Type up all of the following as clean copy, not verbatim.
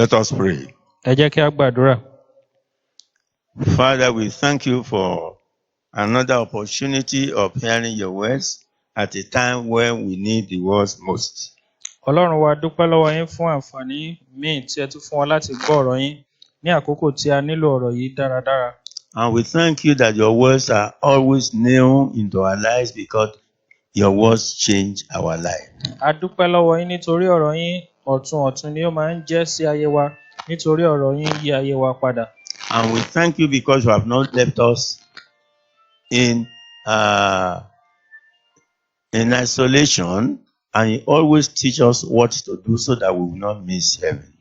Let us pray. Ẹ jẹ́ kí a gbàdúrà. Father, we thank you for another opportunity of hearing your words at a time when we need the words most. Ọlọ́run wa dúpẹ́ lọ́wọ́ yín fún àǹfààní míì tí ẹ tún fún wa láti gbọ́ ọ̀rọ̀ yín ní àkókò tí a nílò ọ̀rọ̀ yìí dáradára. And we thank you that your words are always new into our lives because your words change our life. A dúpẹ́ lọ́wọ́ yín nítorí ọ̀rọ̀ yín ọ̀tun ni ó máa ń jẹ́ sí ayé wa nítorí ọ̀rọ̀ yín yí ayé wa padà. And we thank you because you have not left us in isolation, and you always teach us what to do so that we will not miss heaven.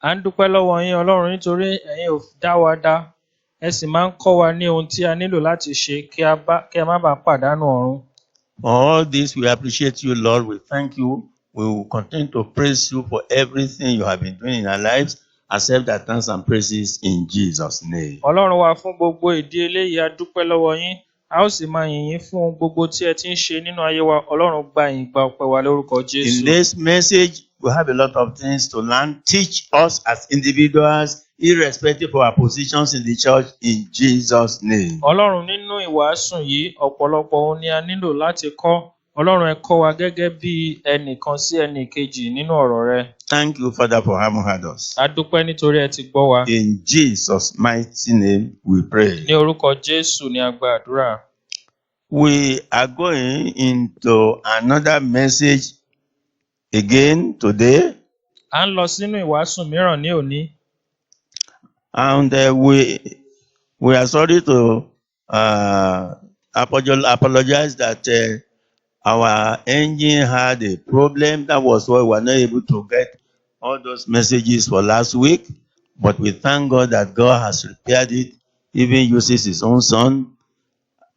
A ń dúpẹ́ lọ́wọ́ yín Ọlọ́run nítorí ẹ̀yin ò dá wa dá. Ẹ sì máa ń kọ́ wa ní ohun tí a nílò láti ṣe kí a má bàa pàdánù ọ̀run. For all this, we appreciate you, Lord. We thank you. We will continue to praise you for everything you have been doing in our lives. Accept our thanks and praises in Jesus' name. Ọlọ́run wa fún gbogbo ìdí eléyìí a dúpẹ́ lọ́wọ́ yín. A ó sì máa yìn yín fún ohun gbogbo tí ẹ ti ń ṣe nínú ayé wa. Ọlọ́run gba ìyìn gba ọpẹ́ wa lórúkọ Jésù. In this message, we have a lot of things to learn. Teach us as individuals, irrespective of our positions in the church, in Jesus' name. Ọlọ́run nínú ìwàásù yìí ọ̀pọ̀lọpọ̀ ohun ni a nílò láti kọ́. Ọlọ́run ẹ kọ́ wa gẹ́gẹ́ bí ẹnìkan sí ẹnìkejì nínú ọ̀rọ̀ rẹ. Thank you, Father, for having heard us. A dúpẹ́ nítorí ẹ ti gbọ́ wa. In Jesus' mighty name, we pray. Ní orúkọ Jésù ni a gba àdúrà. We are going into another message again today. À ń lọ sínú ìwàásù mìíràn ní òní. And we are sorry to apologize that our engine had a problem. That was why we were not able to get all those messages for last week. But we thank God that God has repaired it, even uses his own son.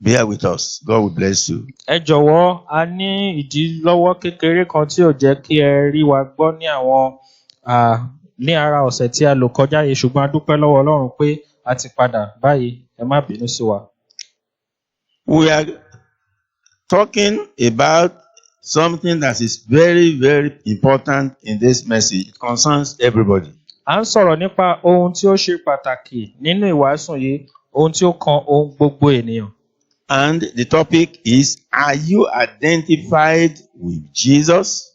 Bear with us. God will bless you. Ẹ jọ̀wọ́, a ní ìdílọ́wọ́ kékeré kan tí ò jẹ́ kí ẹ rí wa gbọ́ ní ara ọ̀sẹ̀ tí a lò kọjá yìí, ṣùgbọ́n a dúpẹ́ lọ́wọ́ Ọlọ́run pé a ti padà báyìí. Ẹ má bínú sí wa. We are talking about something that is very, very important in this message. It concerns everybody. À ń sọ̀rọ̀ nípa ohun tí ó ṣe pàtàkì nínú ìwàásù yìí, ohun tí ó kan ohun gbogbo ènìyàn. And the topic is, are you identified with Jesus?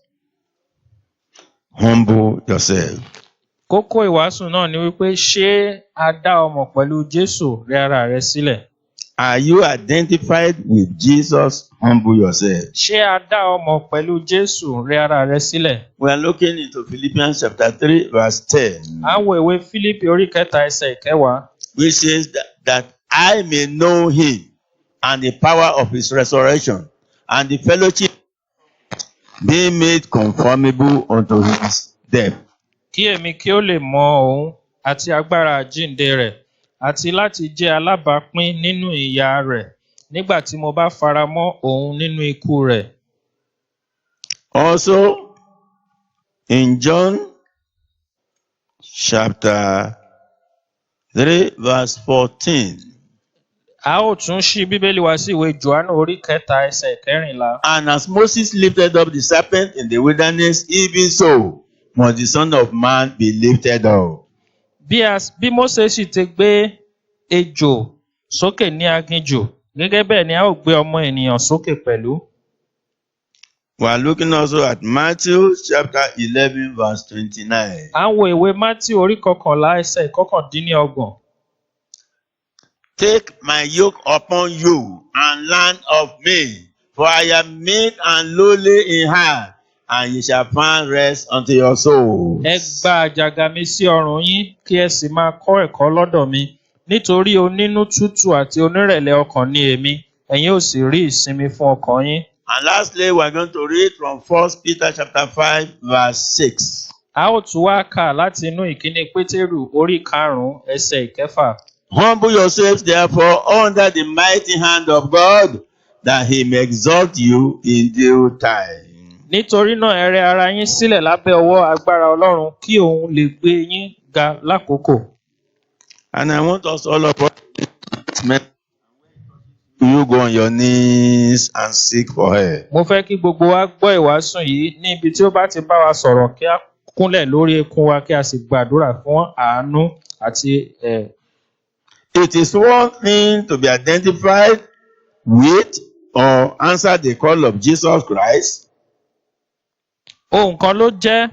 Humble yourself. Kókó ìwàásù náà ni wípé ṣé a dá ọ mọ̀ pẹ̀lú Jésù, rẹ ara rẹ sílẹ̀? Are you identified with Jesus? Humble yourself. Ṣé a dá ọ mọ̀ pẹ̀lú Jésù, rẹ ara rẹ sílẹ̀? We are looking into Philippians chapter 3 verse 10. À ń wo ìwé Fílípì orí 3 ẹsẹ̀ 10. Which says that I may know him and the power of his resurrection and the fellowship being made conformable unto his death. Kí èmi kí ó lè mọ òun àti agbára àjíǹde rẹ̀ àti láti jẹ́ alábàápín nínú ìyà rẹ̀ nígbà tí mo bá fara mọ́ òun nínú ikú rẹ̀. Also, in John chapter 3 verse 14. A ó tún ṣí Bíbélì wa sí ìwé Jòhánù orí 3 ẹsẹ̀ 14. And as Moses lifted up the serpent in the wilderness, even so must the Son of Man be lifted up. Bí Mósè sì ti gbé ejò sókè ní aginjù, gẹ́gẹ́ bẹ́ẹ̀ ni a ó gbé ọmọ ènìyàn sókè pẹ̀lú. We are looking also at Matthew chapter 11 verse 29. À ń wo ìwé Mátíù orí 11 ẹsẹ̀ 29. Take my yoke upon you and learn of me, for I am meek and lowly in heart, and ye shall find rest unto your souls. Ẹ gba àjàgà mi sí ọrùn yín, kí ẹ sì máa kọ́ ẹ̀kọ́ lọ́dọ̀ mi, nítorí onínú tútù àti onírẹ̀lẹ̀ ọkàn ni èmi, ẹ̀yin ó sì rí ìsinmi fún ọkàn yín. And lastly, we are going to read from 1 Peter chapter 5 verse 6. A ó tún wá kà láti inú ìkíní Pétérù orí 5 ẹsẹ̀ 6. Humble yourselves therefore under the mighty hand of God, that he may exalt you in due time. Nítorí náà ẹ rẹ ara yín sílẹ̀ lábẹ́ ọwọ́ agbára Ọlọ́run kí òun lè gbé yín ga lákòókò. And I want us all of us you go on your knees and seek for help. Mo fẹ́ kí gbogbo wa gbọ́ ìwàásù yìí ní ibi tí ó bá ti bá wa sọ̀rọ̀ kí a kúnlẹ̀ lórí eékún wa kí a sì gbàdúrà fún àánú àti It is one thing to be identified with or answer the call of Jesus Christ. ohun kan ló jẹ́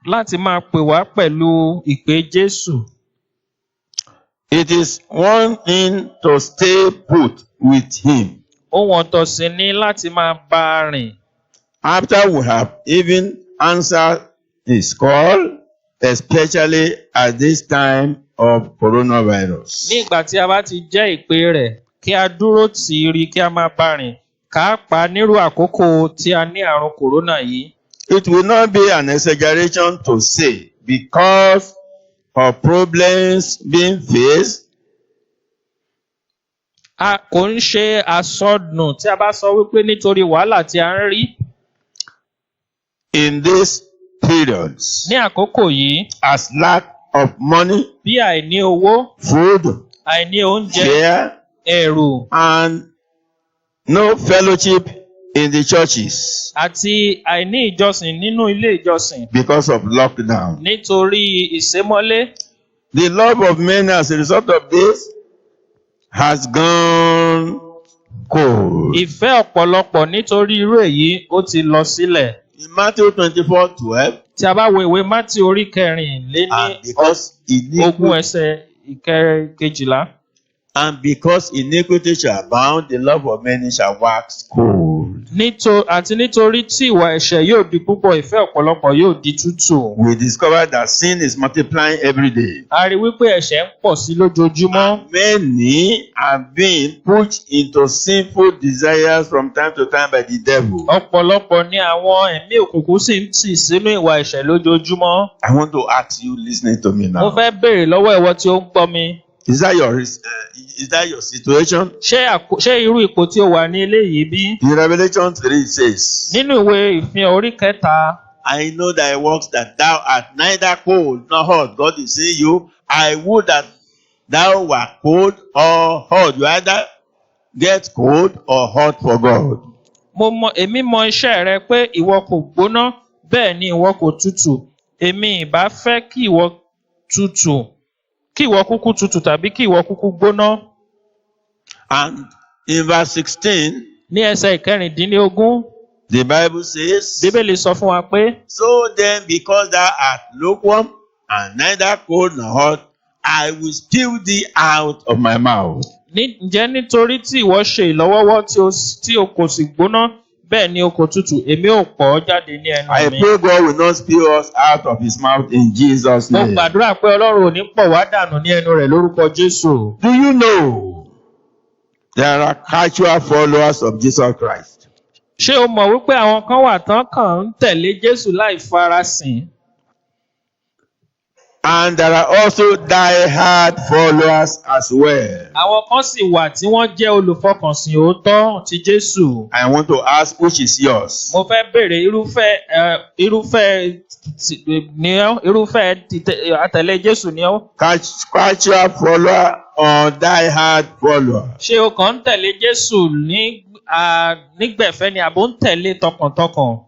láti máa pè wá pẹ̀lú ìpè Jésù. It is one thing to stay put with him Ohun ọ̀tọ̀ sì ni láti máa bá a rìn. after we have even answered his call, especially at this time of coronavirus. Ní ìgbà tí a bá ti jẹ́ ìpè rẹ̀, kí a dúró tì í rí kí a máa bá a rìn. Pàápàá nírú àkókò tí a ní àrùn kòrónà yìí. It will not be an exaggeration to say because of problems being faced, A kò ń ṣe àsọdùn tí a bá sọ wípé nítorí wàhálà tí a ń rí in these periods, ní àkókò yìí, as lack of money, bí àìní owó, food, àìní oúnjẹ, care, ẹ̀rù and no fellowship in the churches àti àìní ìjọsìn nínú ilé ìjọsìn because of lockdown. nítorí ìsémọ́lé. The love of men as a result of this has gone cold. Ìfẹ́ ọ̀pọ̀lọpọ̀ nítorí irú èyí ó ti lọ sílẹ̀. In Matthew 24:12, Tí a bá wo ìwé Mátì orí kẹrìnléní and because ogún iniquity, ẹsẹ̀ kejìlá. and because iniquity shall abound, the love of many shall wax cold. Àti nítorí tí ìwà ẹ̀ṣẹ̀ yóò di púpọ̀, ìfẹ́ ọ̀pọ̀lọpọ̀ yóò di tútù. We discover that sin is multiplying every day. A rí wípé ẹ̀ṣẹ̀ ń pọ̀ sí lójoojúmọ́. Many are being pushed into sinful desires from time to time by the devil. Ọ̀pọ̀lọpọ̀ ni àwọn ẹ̀mí òkùnkùn sì ń tì sínú ìwà ẹ̀ṣẹ̀ lójoojúmọ́. I want to ask you listening to me Mo now. fẹ́ béèrè lọ́wọ́ ìwọ tí ó ń gbọ́ mi. Is that your situation? Ṣé irú ipò tí o wà ní eléyìí bí? In Revelation 3 says, Nínú ìwé ìfihàn orí kẹta, I know thy works that thou art neither cold nor hot. God is saying you, I would that thou wert cold or hot. You either get cold or hot for God. èmi mọ iṣẹ́ rẹ pé ìwọ kò gbóná, bẹ́ẹ̀ ni ìwọ kò tutù. Èmi ìbá fẹ́ kí ìwọ kúkú tutù tàbí kí ìwọ kúkú gbóná. And in verse 16, Ní ẹsẹ̀ ìkẹrìndínlógún, the Bible says, Bíbélì sọ fún wa pé, so then because thou art lukewarm and neither cold nor hot, I will spew thee out of my mouth. ǹjẹ́ nítorí tí ìwọ ṣe ìlọ́wọ́wọ́ tí o kò sì gbóná, bẹ́ẹ̀ ni o kò tutù, èmi ò pọ̀ ọ́ jáde ní ẹnu I mi. pray God will not spew us out of his mouth in Jesus' Mo name. gbàdúrà pé Ọlọ́run ò ní pọ̀ wá dànù ní ẹnu rẹ̀ lórúkọ Jésù. Do you know there are casual followers of Jesus Christ? Ṣé o mọ̀ wípé àwọn kan wà tán kàn ń tẹ̀lé Jésù láì farasìn? And there are also die-hard followers as well. Àwọn kan sì wà tí wọ́n jẹ́ olùfọkànsìn òótọ́ ti Jésù. I want to ask, which is yours? Mo fẹ́ béèrè irúfẹ́ àtẹ̀lé Jésù ni ọ́. Casual follower or die-hard follower? Ṣé o kàn ń tẹ̀lé Jésù nígbẹ̀fẹ́ ni àbò ń tẹ̀lé tọkàntọkàn?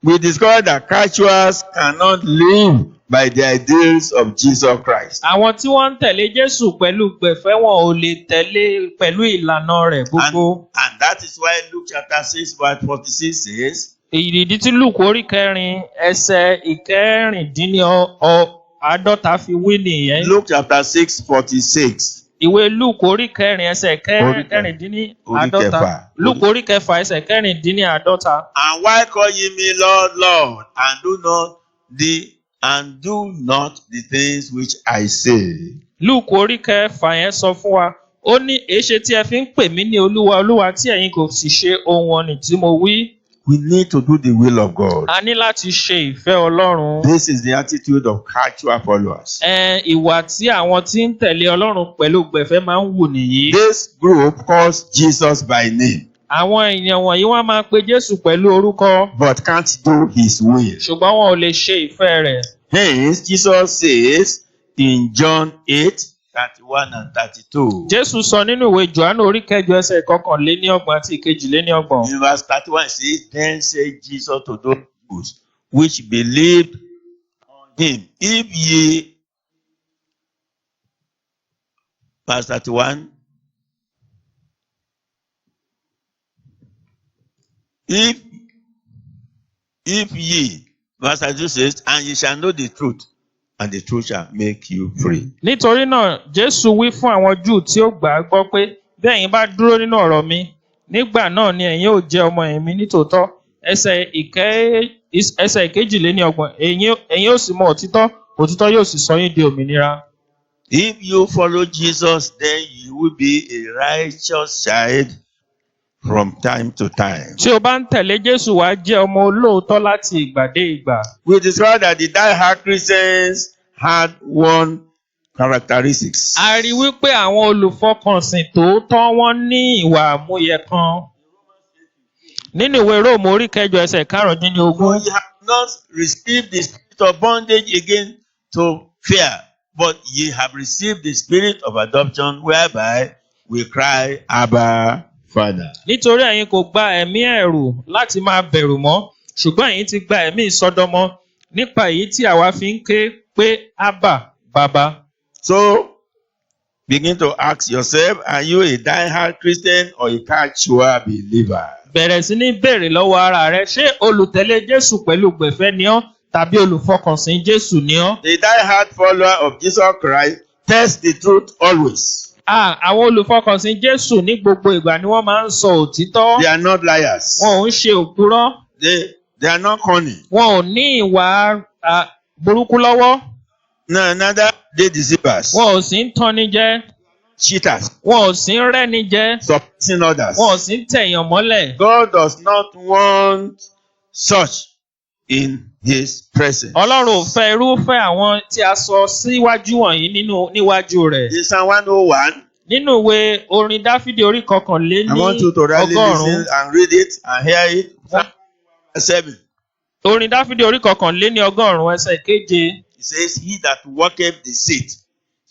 We discovered that casuals cannot live by the ideals of Jesus Christ. Àwọn tí wọ́n ń tẹ̀lé Jésù pẹ̀lú gbẹ̀fẹ́ wọn ò lè tẹ̀lé pẹ̀lú ìlànà rẹ̀ gbogbo. And that is why Luke chapter 6 verse 46 says, Ìdí tí Lúùkù orí kẹrin ẹsẹ̀ ìkẹrìndínláàádọ́ta fi wí nìyẹn. Luke chapter 6 46. Ìwé Lúùkù orí kẹrin ẹsẹ̀ kẹrìndínláàádọ́ta. Lúùkù orí kẹfà ẹsẹ̀ kẹrìndínláàádọ́ta. And why call ye me Lord, Lord, and do not the things which I say? Lúùkù orí kẹfà yẹn sọ fún wa, ó ní èéṣe tí ẹ fi ń pè mí ní Olúwa Olúwa tí ẹ̀yin kò sì ṣe ohun ọ̀nì tí mo wí. We need to do the will of God. A ní láti ṣe ìfẹ́ Ọlọ́run. This is the attitude of casual followers. Ìwà tí àwọn tí ń tẹ̀lé Ọlọ́run pẹ̀lú gbẹ̀fẹ́ máa ń wù nìyí. This group calls Jesus by name, Àwọn èèyàn wọ̀nyí wọ́n máa pe Jésù pẹ̀lú orúkọ, but can't do his will. ṣùgbọ́n wọn ò lè ṣe ìfẹ́ rẹ̀. Hence, Jesus says in John 8:31 and 32. Jésù sọ nínú ìwé Jòhánù orí kẹjọ ẹsẹ̀ ìkọkànléníọgbọ̀n àti ìkejìléníọgbọ̀n. In verse 31, it says, then said Jesus to those which believed on him, if ye, verse 31, if ye, verse 32 says, and ye shall know the truth, and the truth shall make you free. Nítorí náà, Jésù wí fún àwọn Júù tí ó gbà á gbọ́ pé bí ẹ̀yin bá dúró nínú ọ̀rọ̀ mi, nígbà náà ni ẹ̀yin ó jẹ́ ọmọ ẹ̀mí nítòótọ́. Ẹsẹ̀ ìkejìléníọgbọ̀n, ẹ̀yin ó sì mọ òtítọ́, òtítọ́ yóò sì sọ yín di òmìnira. If you follow Jesus, then you will be a righteous child from time to time. Tí o bá ń tẹ̀lé Jésù, wàá jẹ́ ọmọ olóòótọ́ láti ìgbà dé ìgbà. We discovered that the die-hard Christians had one characteristics. A rí wípé àwọn olùfọkànsìn tòótọ́ wọ́n ní ìwà àmúyẹ kan. Nínú ìwé Róòmù orí kẹjọ ẹsẹ̀ karùndínlógún. You have not received the spirit of bondage again to fear, but ye have received the spirit of adoption, whereby we cry, Abba, Father. Nítorí ẹ̀yin kò gba ẹ̀mí ẹ̀rù láti máa bẹ̀rù mọ́, ṣùgbọ́n ẹ̀yin ti gba ẹ̀mí ìsọdọmọ nípa èyí tí àwa fi ń ké pé Abba, Baba. So, begin to ask yourself, are you a die-hard Christian or a casual believer? Bẹ̀rẹ̀ sí ní béèrè lọ́wọ́ ara rẹ, ṣé olùtẹ̀lé Jésù pẹ̀lú gbẹ̀fẹ́ ni ọ́ tàbí olùfọkànsìn Jésù ni ọ́? The die-hard follower of Jesus Christ tells the truth always. Àwọn olùfọkànsìn Jésù ní gbogbo ìgbà ni wọ́n máa ń sọ òtítọ́. They are not liars. Wọn ò ń ṣe òpùrọ́. They are not cunning. Wọn ò ní ìwà burúkú lọ́wọ́. No, neither they deceivers. Wọn ò sì ń tọ́ni jẹ. Cheaters. Wọn ò sì ń rẹ́ni jẹ. Suppressing others. Wọn ò sì ń tẹ̀yàn mọ́lẹ̀. God does not want such in his presence. Ọlọ́run ò fẹ́ irúfẹ́ àwọn tí a sọ síwájú wọ̀nyí níwájú rẹ̀. In Psalm 101. Nínú ìwé orin Dáfídì orí kọkànléní I want you to really ọgọ́rùn-ún. listen and read it and hear it. Psalm 7. Orin Dáfídì orí kọkànléní ọgọ́rùn-ún ẹsẹ̀ keje. It says, he that worketh deceit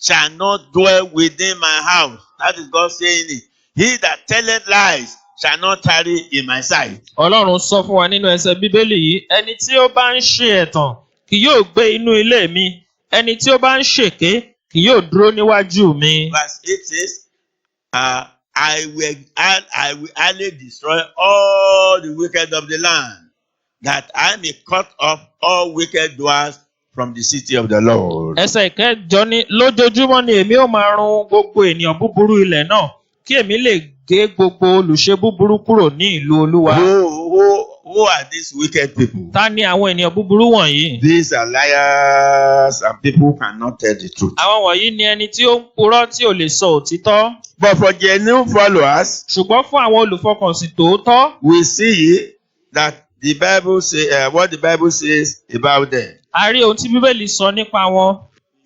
shall not dwell within my house. That is God saying it. He that telleth lies shall not tarry in my sight. Ọlọ́run sọ fún wa nínú ẹsẹ̀ Bíbélì yìí, ẹni tí ó bá ń ṣe ẹ̀tàn kì yóò gbé inú ilé mi, ẹni tí ó bá ń ṣèké kì yóò dúró níwájú mi. Verse 8 says, I will hardly destroy all the wicked of the land, that I may cut off all wicked doers from the city of the Lord. Ẹsẹ̀ ìkẹjọ ni lójoojúmọ́ ni èmi ó máa run gbogbo ènìyàn búburú ilẹ̀ náà, kí èmi lè gé gbogbo olùṣe búburú kúrò ní ìlú Olúwa. Who are these wicked people? Ta ni àwọn ènìyàn búburú wọ̀nyí? These are liars and people who cannot tell the truth. Àwọn wọ̀nyí ni ẹni tí ó ń purọ́ tí ò lè sọ òtítọ́. But for genuine followers, Ṣùgbọ́n fún àwọn olùfọkànsìn tòótọ́, we see that the Bible say what the Bible says about them. a rí ohun tí Bíbélì sọ nípa wọn.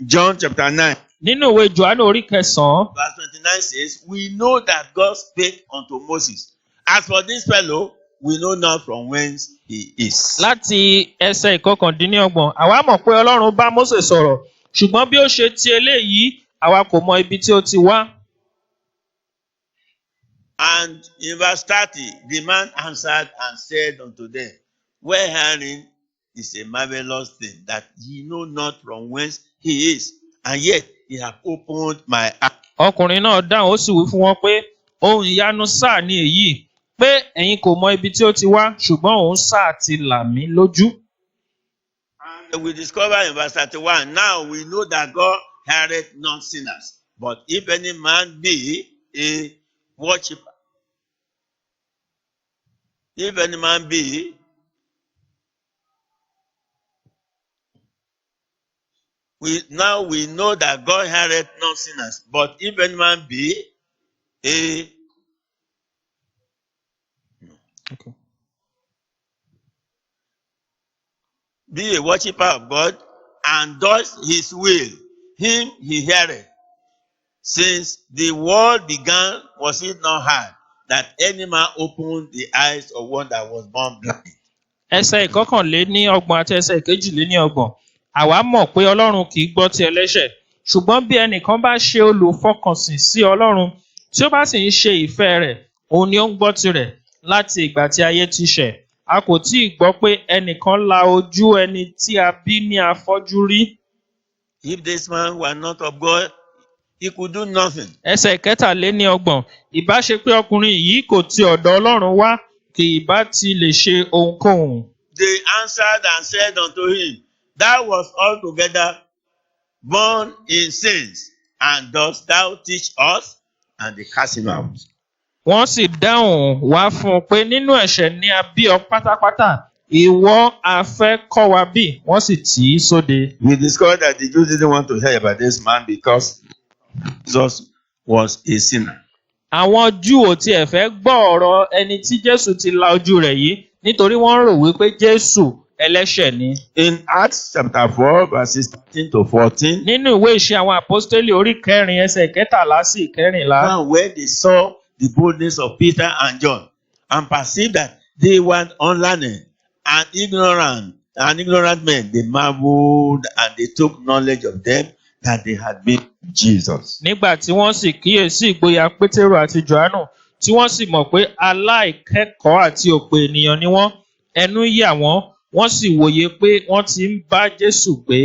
John chapter 9. Nínú ìwé Jòhánù orí kẹsàn-án. Verse 29 says, we know that God spake unto Moses. As for this fellow, we know not from whence he is. Láti ẹsẹ̀ ìkọkàndínlọ́gbọ̀n, àwa mọ̀ pé Ọlọ́run bá Mósè sọ̀rọ̀, ṣùgbọ́n bí ó ṣe ti eléyìí, àwa kò mọ ibi tí ó ti wá. And in verse 30, the man answered and said unto them, wherein is a marvelous thing, that ye know not from whence he is, and yet he hath opened my eyes. Ọkùnrin náà dáhùn ó sì wí fún wọn pé ohun ìyanu sáà ni èyí, pé ẹ̀yin kò mọ ibi tí ó ti wá, ṣùgbọ́n òun sáà ti là mí lójú. And we discover in verse 31, now we know that God heareth not sinners, but if any man be a worshipper, if any man be we know that God heareth not sinners, but if any man be a be a worshipper of God and does his will, him he heareth. Since the world began, was it not hard that any man opened the eyes of one that was born blind? Ẹsẹ̀ ìkọkànléníọgbọ̀n àti ẹsẹ̀ ìkejìléníọgbọ̀n. Àwa mọ̀ pé Ọlọ́run kì í gbọ́ ti ẹlẹ́ṣẹ̀, ṣùgbọ́n bí ẹnìkan bá ṣe olùfọkànsìn sí Ọlọ́run, tí ó bá sì ń ṣe ìfẹ́ rẹ̀, òun ni ó ń gbọ́ tirẹ̀ láti ìgbà tí ayé ti ṣẹ̀. a kò tí ì gbọ́ pé ẹnìkan la ojú ẹni tí a bí ní afọ́jú rí. If this man were not of God, he could do nothing. Ẹsẹ̀ kẹtàléníọgbọ̀n, ìbá ṣe pé ọkùnrin yìí kò ti ọ̀dọ̀ Ọlọ́run wá, kì í bá ti lè ṣe ohunkóhun. They answered and said unto him, Thou wast altogether born in sins, and dost thou teach us? And they cast him out. Wọ́n sì dáhùn wá fún un pé nínú ẹ̀ṣẹ̀ ni a bí ọ pátápátá, ìwọ a fẹ́ kọ́ wa bí, wọ́n sì tì í sóde. We discovered that the Jews didn't want to hear about this man because Jesus was a sinner. Àwọn Júù ò tiẹ̀ fẹ́ gbọ́ ọ̀rọ̀ ẹni tí Jésù ti la ojú rẹ̀ yìí nítorí wọ́n rò wípé Jésù ẹlẹ́ṣẹ̀ ni. In Acts chapter 4, verses 13 to 14, Nínú ìwé ìṣe àwọn àpọ́stélì orí 4 ẹsẹ̀ 13 sí 14. now when they saw the boldness of Peter and John and perceived that they were unlearned and ignorant men, they marveled and they took knowledge of them that they had been Jesus. Nígbà tí wọ́n sì kíyèsí ìgboyà Pétérù àti Jòhánù, tí wọ́n sì mọ̀ pé aláìkẹ́kọ̀ọ́ àti òpè ènìyàn ni wọ́n, ẹnu yà wọ́n sì wòye pé wọ́n ti ń bá Jésù gbé.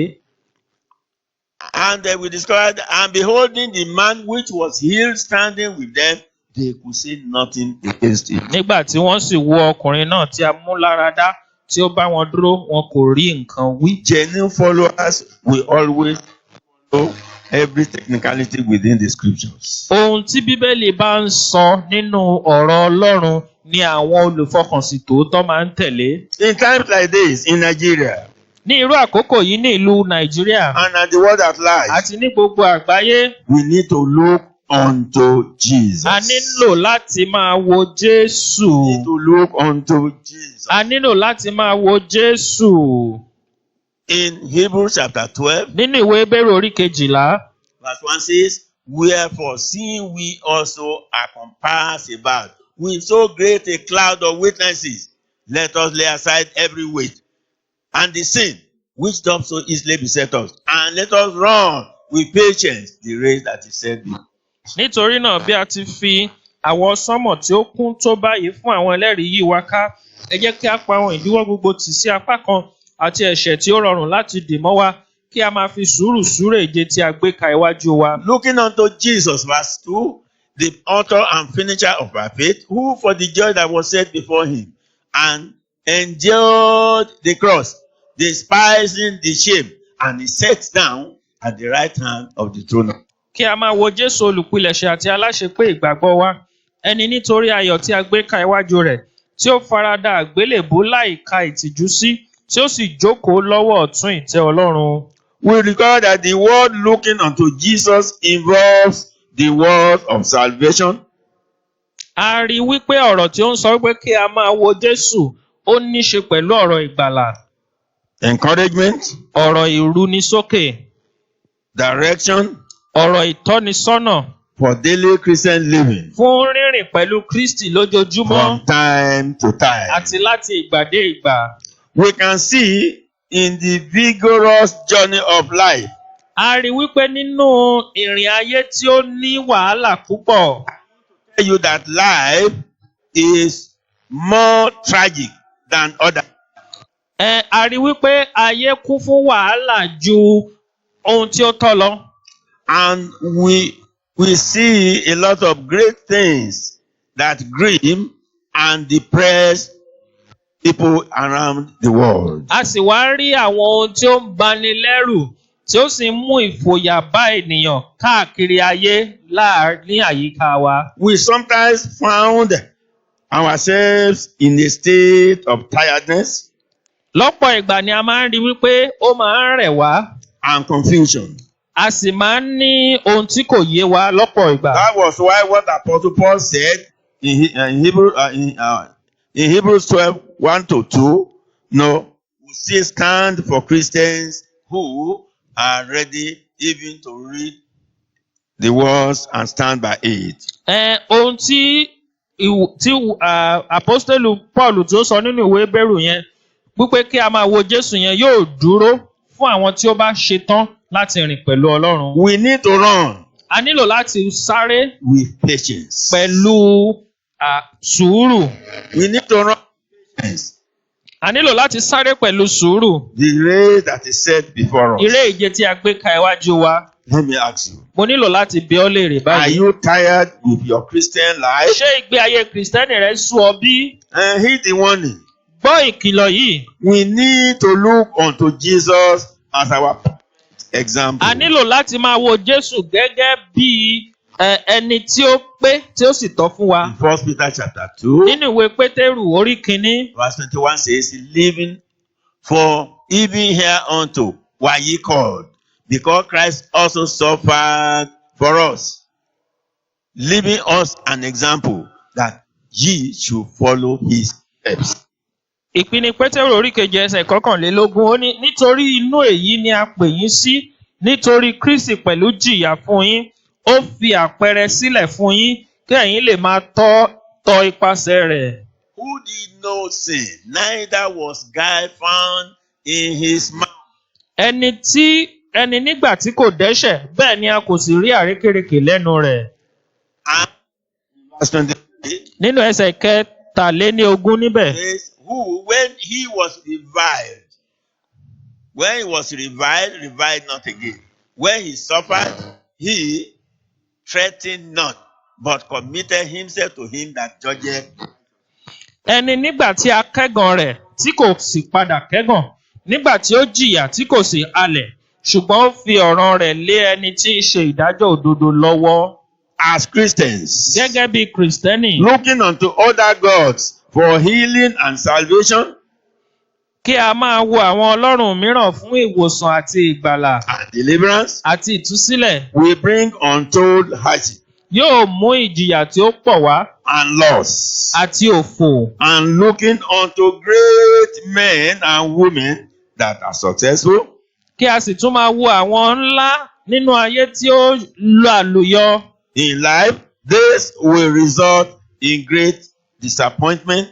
And we discovered, and beholding the man which was healed standing with them, they could say nothing against him. Nígbà tí wọ́n sì wo ọkùnrin náà tí a mú láradá tí ó bá wọn dúró, wọn kò rí nǹkan wí. Genuine followers will always follow every technicality within the scriptures. Ohun tí Bíbélì bá ń sọ nínú ọ̀rọ̀ Ọlọ́run ni àwọn olùfọkànsìn tòótọ́ máa ń tẹ̀lé. In times like this, in Nigeria, Ní irú àkókò yìí ní ìlú Nàìjíríà and at the world at large, àti ní gbogbo àgbáyé, we need to look unto Jesus. a nílò láti máa wo Jésù. We need to look unto Jesus. A nílò láti máa wo Jésù. In Hebrews chapter 12, Nínú ìwé Hébérù orí 12, verse 1 says, Wherefore, seeing we also are compassed about with so great a cloud of witnesses, let us lay aside every weight and the sin which doth so easily beset us, and let us run with patience the race that is set before us. nítorí náà bí a ti fi àwọ̀ sánmọ̀ tí ó kún tó báyìí fún àwọn ẹlẹ́rìí yìí wá ká, ẹ jẹ́ kí a pa àwọn ìdíwọ́ gbogbo tì sí apá kan àti ẹ̀ṣẹ̀ tí ó rọrùn láti dì mọ́ wa, kí a máa fi sùúrù súré ìje tí a gbé ka iwájú wa. Looking unto Jesus, verse 2, the author and finisher of our faith, who for the joy that was set before him, and endured the cross, despising the shame, and he sat down at the right hand of the throne of God. Kí a máa wo Jésù olùpilẹ̀ṣẹ̀ àti aláṣepé ìgbàgbọ́ wa, ẹni nítorí ayọ̀ tí a gbé ka iwájú rẹ̀, tí ó farada àgbélébùú láì ka ìtìjú sí, tí ó sì jókòó lọ́wọ́ ọ̀tún ìtẹ́ Ọlọ́run. We regard that the word looking unto Jesus involves the word of salvation. A rí wípé ọ̀rọ̀ tí ó ń sọ wípé kí a máa wo Jésù ó ní ṣe pẹ̀lú ọ̀rọ̀ ìgbàlà, Encouragement, ọ̀rọ̀ ìrúnisókè, direction ọ̀rọ̀ ìtọ́nisọ́nà for daily Christian living fún rírìn pẹ̀lú Kristi lójoojúmọ́ from time to time. àti láti ìgbà dé ìgbà. We can see in the vigorous journey of life A rí wípé nínú ìrìn ayé tí ó ní wàhálà púpọ̀, tell you that life is more tragic than other. a rí wípé ayé kún fún wàhálà ju ohun tí ó tọ́ lọ. And we see a lot of great things that grieve and depress people around the world. A sì wá rí àwọn ohun tí ó ń bani lẹ́rù tí ó sì ń mú ìfòyà bá ènìyàn káàkiri ayé ní àyíká wa. We sometimes found ourselves in a state of tiredness Lọ́pọ̀ ìgbà ni a máa ń rí wípé ó máa ń rẹ̀ wá, and confusion. a sì máa ń ní ohun tí kò yé wa lọ́pọ̀ ìgbà. That was why what Apostle Paul said in Hebrews 12, 1-2, no, we still stand for Christians who are ready even to read the words and stand by it. Ohun tí apostolu Paul tó sọ nínú ìwé Hébérù yẹn, wípé kí a máa wo Jésù yẹn yóò dúró fún àwọn tí ó bá ṣetán láti rìn pẹ̀lú Ọlọ́run. We need to run A nílò láti sáré with patience. pẹ̀lú sùúrù. We need to run with patience. A nílò láti sáré pẹ̀lú sùúrù. the race that is set before us. Eré ìje tí a gbé ka iwájú wa. Let me ask you, Mo nílò láti bi ọ́ léèrè are báyìí. you tired with your Christian life? Ṣé ìgbé ayé Kìrìsìtẹ́nì rẹ sú ọ bí? Heed the warning. Gbọ́ ìkìlọ̀ yìí. We need to look unto Jesus as our example. A nílò láti máa wo Jésù gẹ́gẹ́ bí ẹni tí ó pé tí ó sì tọ́ fún wa. In 1 Peter chapter 2, Nínú ìwé Pétérù orí kìíní, verse 21 says, living for even hereunto were ye called, because Christ also suffered for us, leaving us an example that ye should follow his steps. ìpíní Pétérù orí kejì ẹsẹ̀ kọkànlélógún ó ní nítorí inú èyí ni a pè yín sí nítorí Kristi pẹ̀lú jìyà fún yín ó fi àpẹẹrẹ sílẹ̀ fún yín kí ẹ̀yin lè máa tọ ipasẹ̀ rẹ̀. Who did no sin, neither was guile found in his mouth. Ẹni nígbà tí kò dẹ́ṣẹ̀ bẹ́ẹ̀ ni a kò sì rí àrékérekè lẹ́nu rẹ̀. And verse 23 Nínú ẹsẹ̀ kẹtàléníogún níbẹ̀. says, who, when he was reviled not again. When he suffered, he threatened not, but committed himself to him that judgeth. Ẹni nígbà tí a kẹ́gàn rẹ̀ tí kò sì padà kẹ́gàn, nígbà tí ó jìyà tí kò sì halẹ̀, ṣùgbọ́n ó fi ọ̀ràn rẹ̀ lé ẹni tí ń ṣe ìdájọ́ òdodo lọ́wọ́. As Christians, Gẹ́gẹ́ bí Kìrìsìtẹ́nì, looking unto other gods for healing and salvation kí a máa wo àwọn ọlọ́run mìíràn fún ìwòsàn àti ìgbàlà and deliverance, àti ìtúsílẹ̀ we bring untold hardship yóò mú ìjìyà tí ó pọ̀ wá and loss. àti òfò. And looking unto great men and women that are successful, Kí a sì tún máa wo àwọn ńlá nínú ayé tí ó lo àlùyọ. in life, this will result in great disappointment,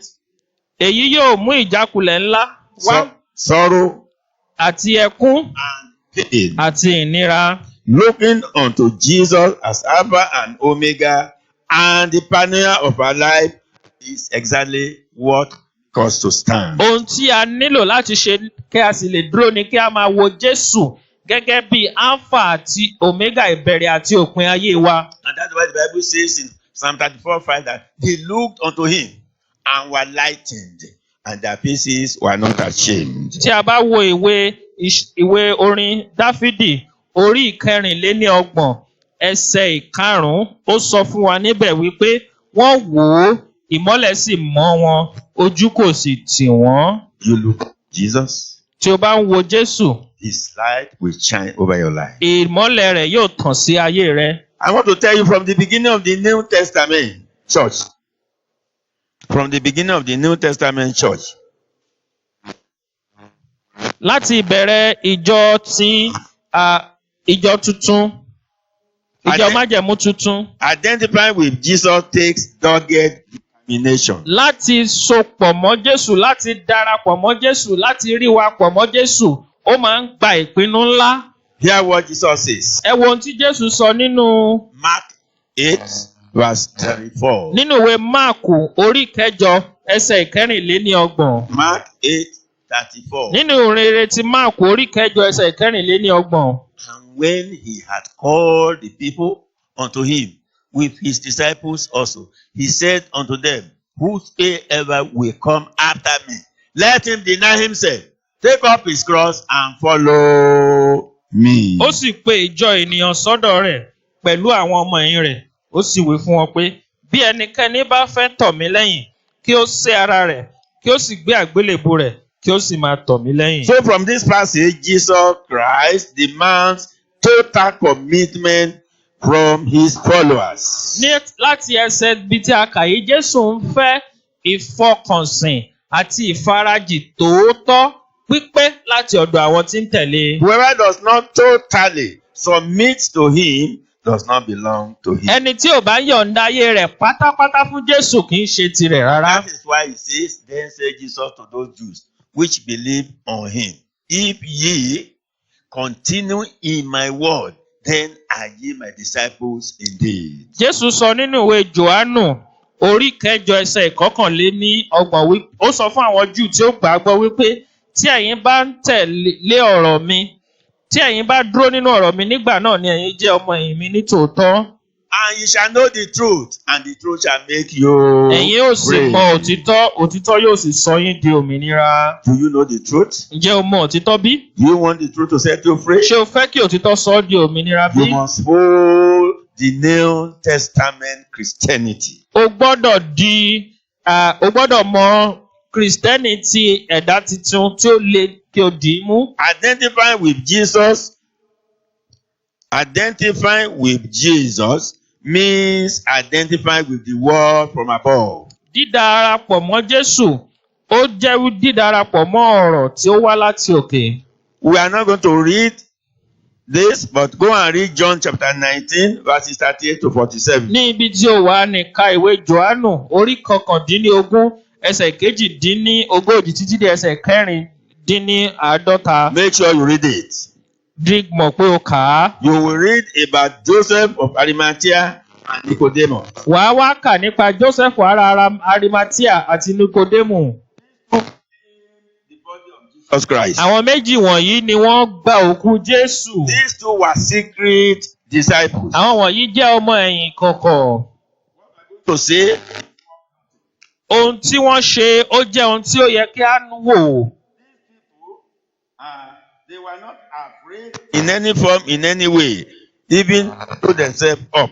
Èyí yóò mú ìjákulẹ̀ ńlá wá sorrow, àti ẹkún and pain. àti ìnira. Looking unto Jesus as Alpha and Omega and the pioneer of our life is exactly what caused to stand. Ohun tí a nílò láti ṣe kí a sì lè dúró ni kí a máa wo Jésù gẹ́gẹ́ bí Alpha àti Omega ìbẹ̀rẹ̀ àti òpin ayé wa. And that's why the Bible says in Psalm 34:5 that they looked unto him and were lightened, and their faces were not ashamed. Tí a bá wo ìwé orin Dáfídì orí ìkẹrìnléníọgbọ̀n ẹsẹ̀ ìkarùn-ún ó sọ fún wa níbẹ̀ wípé wọ́n wò ó ìmọ́lẹ̀ sì mọ́ wọn ojú kò sì tì wọ́n. You look at Jesus, Tí o bá ń wo Jésù, his light will shine over your life. ìmọ́lẹ̀ rẹ̀ yóò tàn sí ayé rẹ. I want to tell you from the beginning of the New Testament church. From the beginning of the New Testament church, Láti ìbẹ̀rẹ̀ ìjọ tuntun, ìjọ májẹ̀mú tuntun, identifying with Jesus takes dogged determination. láti sopọ̀ mọ́ Jésù, láti darapọ̀ mọ́ Jésù, láti rí wa pọ̀ mọ́ Jésù, ó máa ń gba ìpinnu ńlá. Hear what Jesus says. Ẹ wo ohun tí Jésù sọ nínú Mark 8, verse 34. ìwé Máàkù orí kẹjọ ẹsẹ̀ ìkẹrìnléníọgbọ̀n. Mark 8, 34. Nínú ìrere ti Máàkù orí kẹjọ ẹsẹ̀ ìkẹrìnléníọgbọ̀n. And when he had called the people unto him with his disciples also, he said unto them, whosoever will come after me, let him deny himself, take up his cross and follow me. Ó sì pe ìjọ ènìyàn sọ́dọ̀ rẹ̀ pẹ̀lú àwọn ọmọ ẹ̀yìn rẹ̀. Ó sì wí fún wọn pé bí ẹnikẹ́ni bá fẹ́ tọ̀ mí lẹ́yìn kí ó sẹ́ ara rẹ̀ kí ó sì gbé àgbélébùú rẹ̀ kí ó sì máa tọ̀ mí lẹ́yìn. So from this passage, Jesus Christ demands total commitment from his followers. Láti ẹsẹ̀ ibi tí a kà yìí, Jésù ń fẹ́ ìfọkànsìn àti ìfarajì tòótọ́ pípé láti ọ̀dọ̀ àwọn tí ń tẹ̀lé. Whoever does not totally submit to him does not belong to him. Ẹni tí ò bá yọ̀ǹda ayé rẹ̀ pátápátá fún Jésù kì í ṣe tirẹ̀ rárá. That is why he says, then said Jesus to those Jews which believe on him, if ye continue in my word, then are ye my disciples indeed. Jésù sọ nínú ìwé Jòhánù orí kẹjọ ẹsẹ̀ ìkọkànléníọgbọ̀n wí ó sọ fún àwọn Júù tí ó gbàgbọ́ wípé tí ẹ̀yin bá ń tẹ̀lé ọ̀rọ̀ mi, tí ẹ̀yin bá dúró nínú ọ̀rọ̀ mi, nígbà náà ni ẹ̀yin jẹ́ ọmọ ẹ̀yìn mi ní tòótọ́. And you shall know the truth, and the truth shall make you Ẹ̀yin ó sì free. mọ òtítọ́, òtítọ́ yóò sì sọ yín di òmìnira. Do you know the truth? Ǹjẹ́ o mọ òtítọ́ bí? Do you want the truth to set you free? Ṣé o fẹ́ kí òtítọ́ sọ ọ́ di òmìnira bí? You must hold the New Testament Christianity. O gbọ́dọ̀ mọ Kristẹni ti ẹ̀dá titun tí ó le kí o dì í mú. Identifying with Jesus. Identifying with Jesus means identifying with the world from above. Dídarapọ̀ mọ́ Jésù, ó jẹ́ dídarapọ̀ mọ́ ọ̀rọ̀ tí ó wá láti òkè. We are not going to read this, but go and read John chapter 19, verses 38 to 47. Ní ibi tí ó wà ní ka ìwé Jòhánù orí 19 ẹsẹ̀ 22 títí dé ẹsẹ̀ 54. Make sure you read it. Dig mọ̀ pé o kà á. You will read about Joseph of Arimathea and Nicodemus. Wàá wá kà nípa Joseph ará Arimathea àti Nikodemu. Jesus Christ. Àwọn méjì wọ̀nyí ni wọ́n gba òkú Jésù. These two were secret disciples. Àwọn wọ̀nyí jẹ́ ọmọ ẹ̀yìn kọ̀kọ̀. To say, ohun tí wọ́n ṣe ó jẹ́ ohun tí ó yẹ kí á wò. They were not afraid in any form, in any way, even throw themselves up.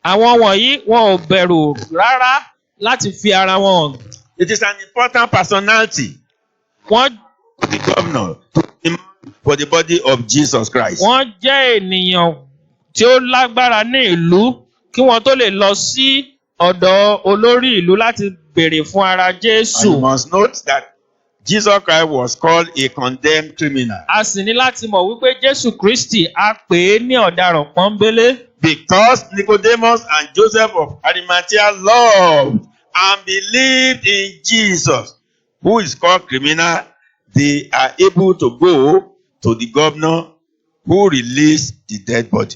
Àwọn wọ̀nyí wọn ò bẹ̀rù rárá láti fi ara wọn hàn. It is an important personality. Wọ́n The governor for the body of Jesus Christ. Wọ́n jẹ́ ènìyàn tí ó lágbára ní ìlú kí wọ́n tó lè lọ sí ọ̀dọ̀ olórí ìlú láti béèrè fún ara Jésù. And you must note that Jesus Christ was called a condemned criminal. A sì ní láti mọ̀ wípé Jésù Kristi á pè é ní ọ̀daràn pọ́nbélé. Because Nicodemus and Joseph of Arimathea loved and believed in Jesus, who is called criminal, they are able to go to the governor who released the dead body.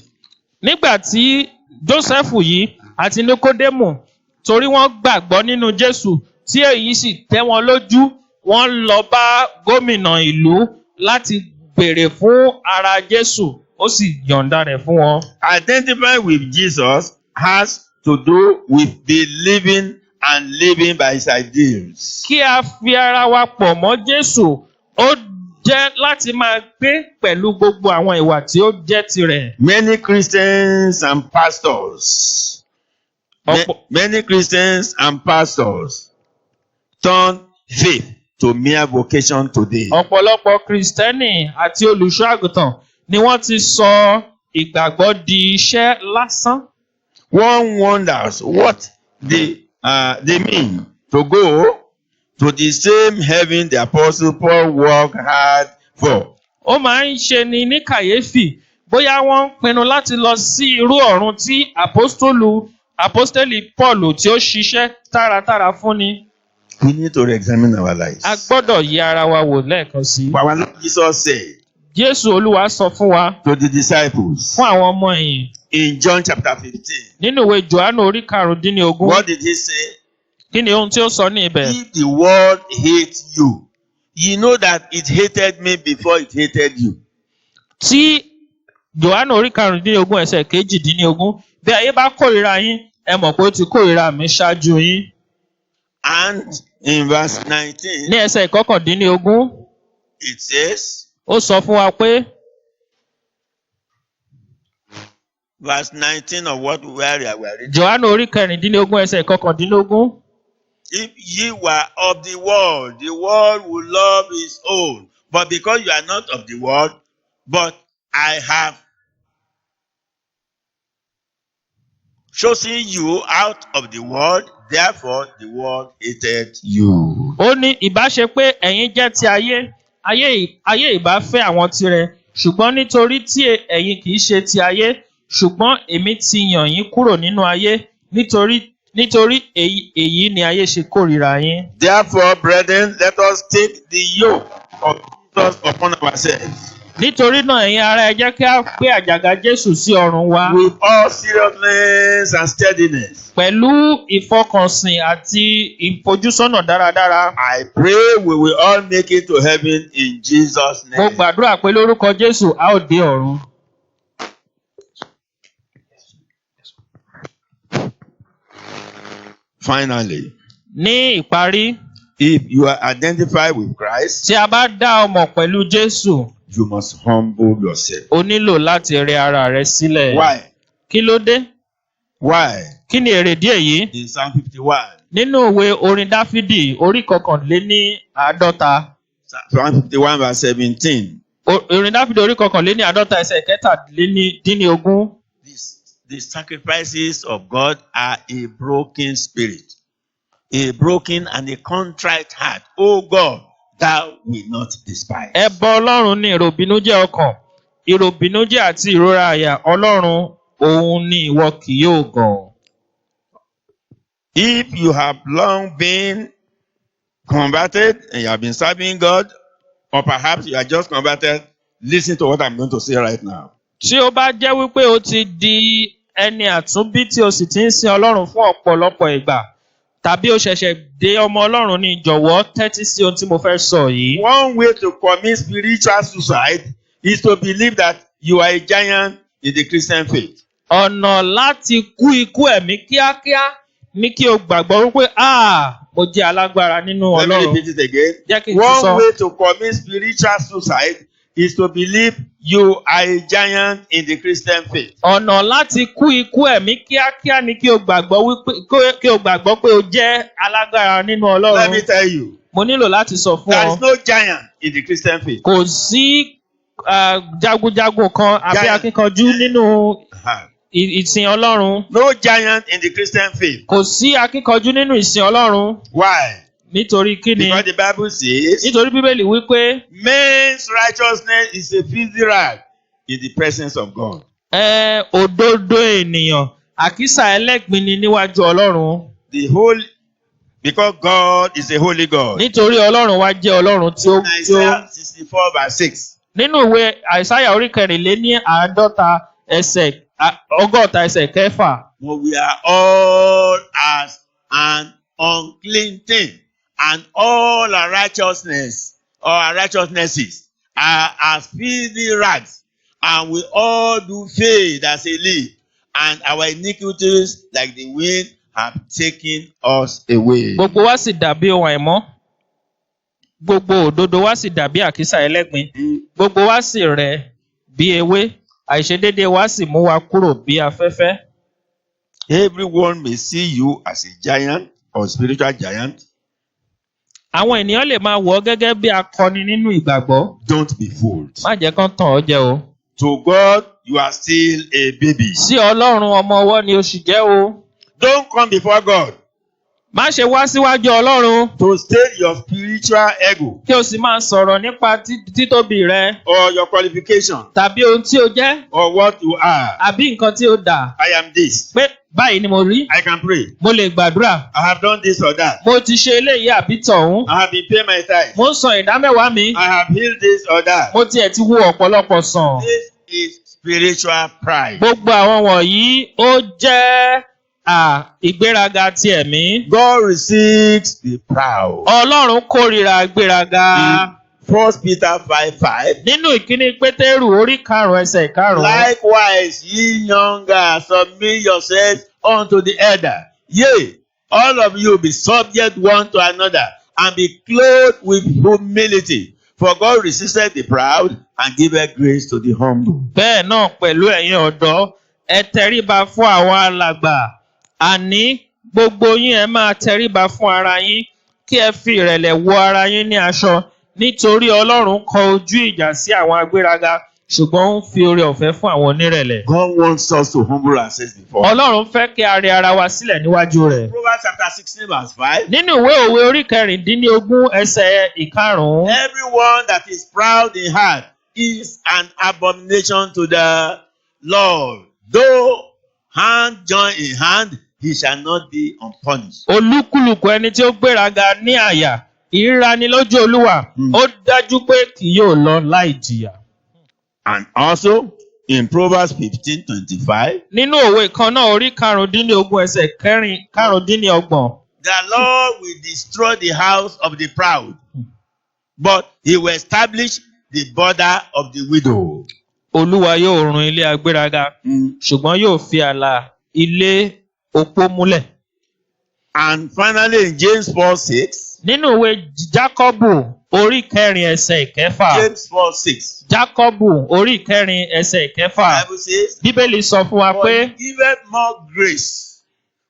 Nígbà tí Joseph yìí àti Nikodemu torí wọ́n gbàgbọ́ nínú Jésù tí èyí sì tẹ́ wọn lójú, wọ́n lọ bá gómìnà ìlú láti béèrè fún ara Jésù, ó sì yọ̀ǹda rẹ̀ fún wọn. Identifying with Jesus has to do with believing and living by his ideals. Kí a fi ara wa pọ̀ mọ́ Jésù, ó jẹ́ láti máa gbé pẹ̀lú gbogbo àwọn ìwà tí ó jẹ́ tirẹ̀. Many Christians and pastors, many Christians and pastors turn faith to mere vocation today. Ọ̀pọ̀lọpọ̀ Kristẹni àti olùṣọ́ àgùntàn ni wọ́n ti sọ ìgbàgbọ́ di iṣẹ́ lásán. One wonders what they mean to go to the same heaven the apostle Paul worked hard for. Ó máa ń ṣe ni ní kàyéfì bóyá wọ́n ń pinnu láti lọ sí irú ọ̀run tí apostoli Paul tí ó ṣiṣẹ́ tààràtàrà fún ni. We need to re-examine our lives. A gbọ́dọ̀ yí ara wa wò lẹ́ẹ̀kan sí. Our Lord Jesus said Jésù Olúwa sọ fún wa to the disciples fún àwọn ọmọ ẹ̀yìn in John chapter 15. nínú ìwé Jòhánù orí 15. What did he say? Kí ni ohun tí ó sọ ní ibẹ̀? If the world hates you, you know that it hated me before it hated you. Tí Jòhánù orí 15 ẹsẹ̀ 18, bí ayé bá kórìíra yín, ẹ mọ̀ pé ó ti kórìíra mi ṣáájú yín. And in verse 19, Ní ẹsẹ̀ 19, it says, ó sọ fún wa pé verse 19 of what we are reading. Jòhánù orí 16 ẹsẹ̀ 19. If ye were of the world will love his own. But because you are not of the world, but I have chosen you out of the world, therefore the world hated you. Ó ní ìbá ṣe pé ẹ̀yin jẹ́ ti ayé ìbá fẹ́ àwọn tirẹ̀, ṣùgbọ́n nítorí tí ẹ̀yin kìí ṣe ti ayé, ṣùgbọ́n èmi ti yàn yín kúrò nínú ayé, nítorí èyí ni ayé ṣe kórìíra yín. Therefore, brethren, let us take the yoke of Jesus upon ourselves Nítorí náà ẹ̀yin ará ẹ jẹ́ kí a gbé àjàgà Jésù sí ọrùn wa. with all seriousness and steadiness. Pẹ̀lú ìfọkànsìn àti ìfojúsọ́nà dáradára. I pray we will all make it to heaven in Jesus' Mo name. gbàdúrà pé lórúkọ Jésù a ó dé ọ̀run. Finally, Ní ìparí, if you are identified with Christ, tí a bá dá ọmọ pẹ̀lú Jésù, you must humble yourself. o nílò láti rẹ ara rẹ sílẹ̀. Why? Kí ló dé? Why? Kí ni èrèdí èyí? In Psalm 51, Nínú ìwé orin Dáfídì orí 51. Psalm 51 verse 17, Orin Dáfídì orí 51 ẹsẹ̀ 17. the sacrifices of God are a broken spirit, a broken and a contrite heart. O God, thou will not despise. Ẹbọ Ọlọ́run ni ìròbìnújẹ́ ọkàn, ìròbìnújẹ́ àti ìrora àyà Ọlọ́run òun ni ìwọ kì yóò gàn. If you have long been converted and you have been serving God, or perhaps you are just converted, listen to what I'm going to say right now. Tí ó bá jẹ́ wípé o ti di ẹni àtúnbí tí o sì ti ń sin Ọlọ́run fún ọ̀pọ̀lọpọ̀ ìgbà, tàbí o ṣẹ̀ṣẹ̀ dé ọmọ Ọlọ́run ní jọ̀wọ́ tẹ́tí sí ohun tí mo fẹ́ sọ yìí. One way to commit spiritual suicide is to believe that you are a giant in the Christian faith. Ọ̀nà láti kú ikú ẹ̀mí kíákíá ní kí o gbàgbọ́ wípé mo jẹ́ alágbára nínú Let me Ọlọ́run. repeat it again. Jẹ́ kí n tún One sọ. way to commit spiritual suicide is to believe you are a giant in the Christian faith. Ọ̀nà láti kú ikú ẹ̀mí kíákíá ni kí o gbàgbọ́ pé o jẹ́ alágbára nínú Let me Ọlọ́run. tell you, Mo nílò láti sọ fún there ọ. is no giant in the Christian faith. Kò sí jagunjagun kan àbí Giant. akíkanjú nínú Uh-huh. ìsìn Ọlọ́run. No giant in the Christian faith. Kò sí akíkanjú nínú ìsìn Ọlọ́run. Why? Nítorí kí ni? Because the Bible says, Nítorí Bíbélì wípé man's righteousness is a filthy rag in the presence of God. òdodo ènìyàn àkísà ẹlẹ́gbin ni níwájú Ọlọ́run. Because God is a holy God. Nítorí Ọlọ́run wá jẹ́ Ọlọ́run tí ó Isaiah 64 verse 6. nínú ìwé Àìsáyà orí 54 ẹsẹ̀ 6. For we are all as an unclean thing, and all our righteousnesses are as filthy rags, and we all do fade as a leaf, and our iniquities like the wind have taken us away. Gbogbo wa sì dàbí ohun àìmọ́. Gbogbo òdodo wa sì dàbí àkísà ẹlẹ́gbin. Gbogbo wa sì rẹ̀ bí ewé. Àìṣedéédéé wa sì mú wa kúrò bí afẹ́fẹ́. Everyone may see you as a giant or spiritual giant. Àwọn ènìyàn lè máa wò ọ́ gẹ́gẹ́ bí akọni nínú ìgbàgbọ́. Don't be fooled. Má jẹ́ kán tàn ọ́ jẹ o. To God, you are still a baby. Sí Ọlọ́run ọmọ ọwọ́ ni o sì jẹ́ o. Don't come before God Má ṣe wá síwájú Ọlọ́run to state your spiritual ego kí o sì máa sọ̀rọ̀ nípa títóbi rẹ or your qualification tàbí ohun tí o jẹ́ or what you are. àbí nǹkan tí o dà. I am this. Pé báyìí ni mo rí. I can pray. Mo lè gbàdúrà. I have done this or that. Mo ti ṣe eléyìí àbí tọ̀hún. I have been paying my tithe. Mo ń san ìdámẹ́wàá mi. I have healed this or that. Mo tiẹ̀ ti wo ọ̀pọ̀lọpọ̀ sàn. This is spiritual pride. Gbogbo àwọn wọ̀nyí ó jẹ́ ìgbéraga ti ẹ̀mí. God resists the proud. Ọlọ́run kórìíra ìgbéraga. 1 Peter 5:5. Nínú ìkíní Pétérù orí 5 ẹsẹ̀ 5. Likewise, ye younger, submit yourselves unto the elder. Yea, all of you be subject one to another, and be clothed with humility. For God resisted the proud and giveth grace to the humble. Bẹ́ẹ̀ náà pẹ̀lú ẹ̀yin ọ̀dọ́, ẹ tẹríba fún àwọn alàgbà. Àní gbogbo yín ẹ máa tẹríba fún ara yín, kí ẹ fi ìrẹ̀lẹ̀ wọ ara yín ní aṣọ. Nítorí Ọlọ́run kọ ojú ìjà sí àwọn agbéraga, ṣùgbọ́n ó ń fi oore ọ̀fẹ́ fún àwọn onírẹ̀lẹ̀. God wants us to humble ourselves before. Ọlọ́run fẹ́ kí a rẹ ara wa sílẹ̀ níwájú rẹ̀. Proverbs chapter 16 verse 5. Nínú ìwé òwe orí 16 ẹsẹ̀ 5. Everyone that is proud in heart is an abomination to the Lord. Though hand join in hand, he shall not be unpunished. Olúkúlùkù ẹni tí ó gbéraga ní àyà, ìríra ni lójú Olúwa, ó dájú pé kì yóò lọ láì jìyà. And also in Proverbs 15:25, Nínú òwe kan náà orí karùndínlógún ẹsẹ̀ karùndínlọ́gbọ̀n. the Lord will destroy the house of the proud, but he will establish the border of the widow. Olúwa yóò run ilé agbéraga, ṣùgbọ́n yóò fi ààlà ilé opó múlẹ̀. And finally in James 4:6, Nínú ìwé Jákọ́bù orí kẹrin ẹsẹ̀ ìkẹfà. James 4:6, Jákọ́bù orí kẹrin ẹsẹ̀ ìkẹfà. Bible says, Bíbélì sọ fún wa "For pé he giveth more grace.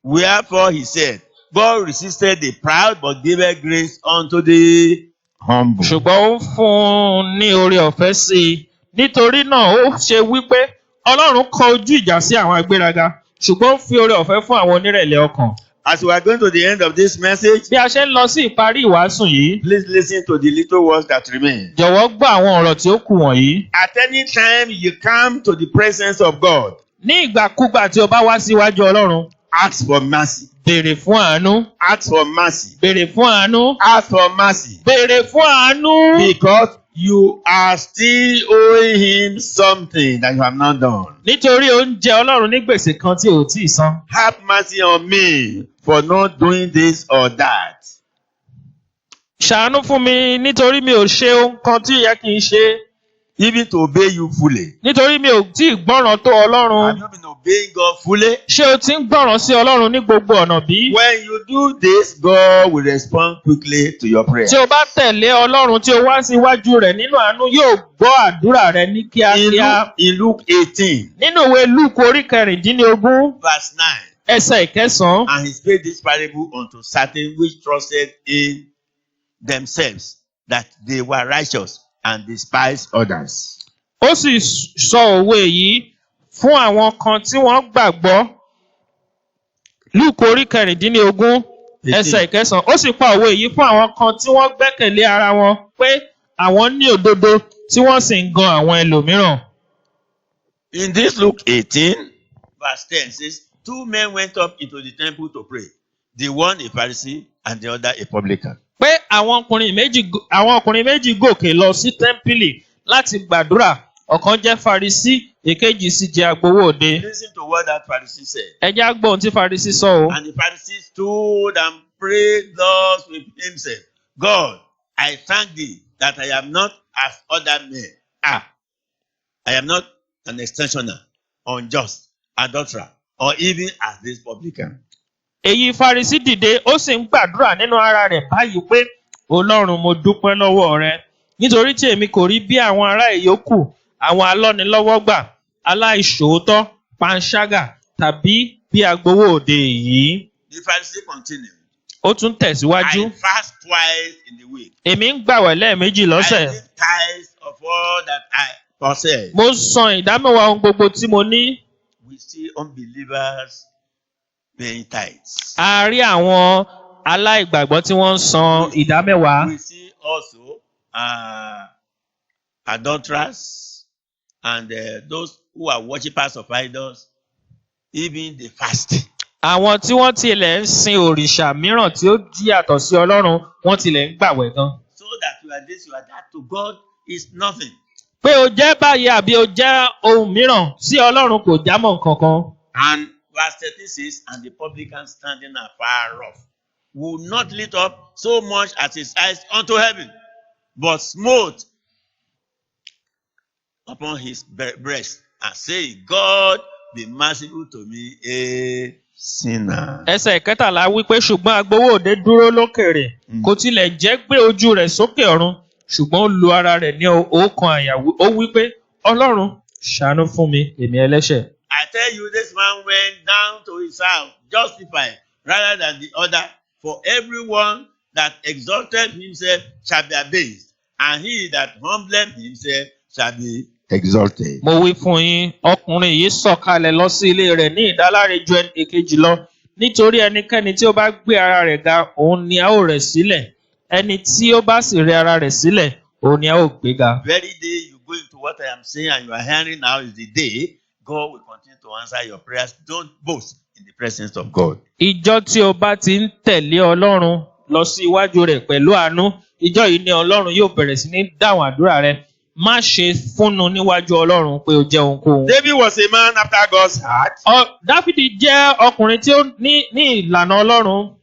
Wherefore he said, God resisted the proud, but giveth grace unto the humble." ṣùgbọ́n ó fún un ní oore ọ̀fẹ́ sí i. Nítorí náà ó ṣe wípé Ọlọ́run kọ ojú ìjà sí àwọn agbéraga, ṣùgbọ́n ó fi oore ọ̀fẹ́ fún àwọn onírẹ̀lẹ̀ ọkàn. As we are going to the end of this message, Bí a ṣe ń lọ sí ìparí ìwàásù yìí, please listen to the little words that remain. jọ̀wọ́ gbọ́ àwọn ọ̀rọ̀ tí ó kù wọ̀nyí. At any time you come to the presence of God, Ní ìgbàkúgbà tí o bá wá síwájú Ọlọ́run, ask for mercy. béèrè fún àánú. Ask for mercy. Béèrè fún àánú. Ask for mercy. Béèrè fún àánú. Because you are still owing him something that you have not done. Nítorí ó ń jẹ Ọlọ́run ní gbèsè kan tí ò tí ì san. Have mercy on me for not doing this or that. Ṣàánú fún mi nítorí mi ò ṣe ohun kan tí ó yẹ kí n ṣe. Even to obey you fully. Nítorí mi ò tí ì gbọ́ràn tó Ọlọ́run. Have you been obeying God fully? Ṣé o ti ń gbọ́ràn sí Ọlọ́run ní gbogbo ọ̀nà bí? When you do this, God will respond quickly to your prayer. Tí o bá tẹ̀lé Ọlọ́run tí o wá síwájú rẹ̀ nínú àánú yóò gbọ́ àdúrà rẹ ní kíákíá. In Luke 18, Nínú ìwé Lúùkù orí kẹrìndínlógún verse 9, ẹsẹ̀ ìkẹsàn-án. and he spake this parable unto certain which trusted in themselves that they were righteous and despised others. Ó sì sọ òwe yìí fún àwọn kan tí wọ́n gbàgbọ́. Lúùkù orí kẹrìndínlógún ẹsẹ̀ ìkẹsàn-án. Ó sì pa òwe yìí fún àwọn kan tí wọ́n gbẹ́kẹ̀lé ara wọn pé àwọn ní òdodo tí wọ́n sì ń gan àwọn ẹlòmíràn. In this Luke 18, verse 10 says, two men went up into the temple to pray, the one a Pharisee and the other a publican. Pé àwọn ọkùnrin méjì gòkè lọ sí tẹ́ḿpìlì láti gbàdúrà. Ọ̀kan jẹ́ Farisí, èkejì sì jẹ́ agbowó òde. Listen to what that Pharisee said. Ẹ jẹ́ á gbọ́ ohun tí Farisí sọ o. And the Pharisee stood and prayed thus with himself, God, I thank thee that I am not as other men. I am not an extortioner, unjust, adulterer, or even as this publican. Èyí Farisí dìde, ó sì ń gbàdúrà nínú ara rẹ̀ báyìí pé, Ọlọ́run mo dúpẹ́ lọ́wọ́ rẹ, nítorí tí èmi kò rí bí àwọn ará ìyókù, àwọn alọ́nilọ́wọ́gbà, aláìṣòótọ́, panṣágà, tàbí bí agbowó òde yìí. The Pharisee continued. Ó tún tẹ̀síwájú. I fast twice in the week. Èmi ń gbàwẹ̀ lẹ́ẹ̀mejì I lọ́sẹ̀. give tithes of all that I possess. Mo san ìdámẹ́wàá ohun gbogbo tí mo ní. We see unbelievers paying tithes. A rí àwọn aláìgbàgbọ́ tí wọ́n ń san ìdámẹ́wàá. We see also adulterers and those who are worshippers of idols, even the fasting. Àwọn tí wọ́n tilẹ̀ ń sin òrìṣà mìíràn tí ó jí yàtọ̀ sí Ọlọ́run, wọ́n tilẹ̀ ń gbàwẹ̀ gan. So that you are this, you are that, to God is nothing. Pé o jẹ́ báyìí àbí o jẹ́ ohun mìíràn sí Ọlọ́run kò jámọ́ kankan. And verse 30 says, and the publican standing afar off would not lift up so much as his eyes unto heaven, but smote upon his breast and say, God, be merciful to me, a sinner. Ẹsẹ̀ ìkẹtàlá wípé ṣùgbọ́n agbowó òde dúró lókèrè, kò tilẹ̀ jẹ́ gbé ojú rẹ̀ sókè ọ̀run, ṣùgbọ́n ó lu ara rẹ̀ ní ọkàn àyà, ó wípé, Ọlọ́run, ṣàánú fún mi, èmi ẹlẹ́ṣẹ̀. I tell you, this man went down to his house justified rather than the other. For everyone that exalted himself shall be abased, and he that humbled himself shall be exalted. Mo wí fún yín, ọkùnrin yìí sọ̀kalẹ̀ lọ sí ilé rẹ̀ ní ìdáláre ju èkejì lọ, nítorí ẹnikẹ́ni tí ó bá gbé ara rẹ̀ ga, òun ni a ó rẹ̀ sílẹ̀. Ẹni tí ó bá sì rẹ̀ ara rẹ̀ sílẹ̀, òun ni a ó gbéga. Very day you go into what I am saying and you are hearing now is the day God will continue to answer your prayers. Don't boast in the presence of God. Ìjọ tí o bá ti ń tẹ̀lé Ọlọ́run lọ sí iwájú rẹ̀ pẹ̀lú àánú, ìjọ yìí ni Ọlọ́run yóò bẹ̀rẹ̀ sí ní dáhùn àdúrà rẹ. má ṣe fúnnu níwájú Ọlọ́run pé o jẹ́ ohunkóhun. David was a man after God's heart Dáfídì jẹ́ ọkùnrin tí ó ní ìlànà Ọlọ́run.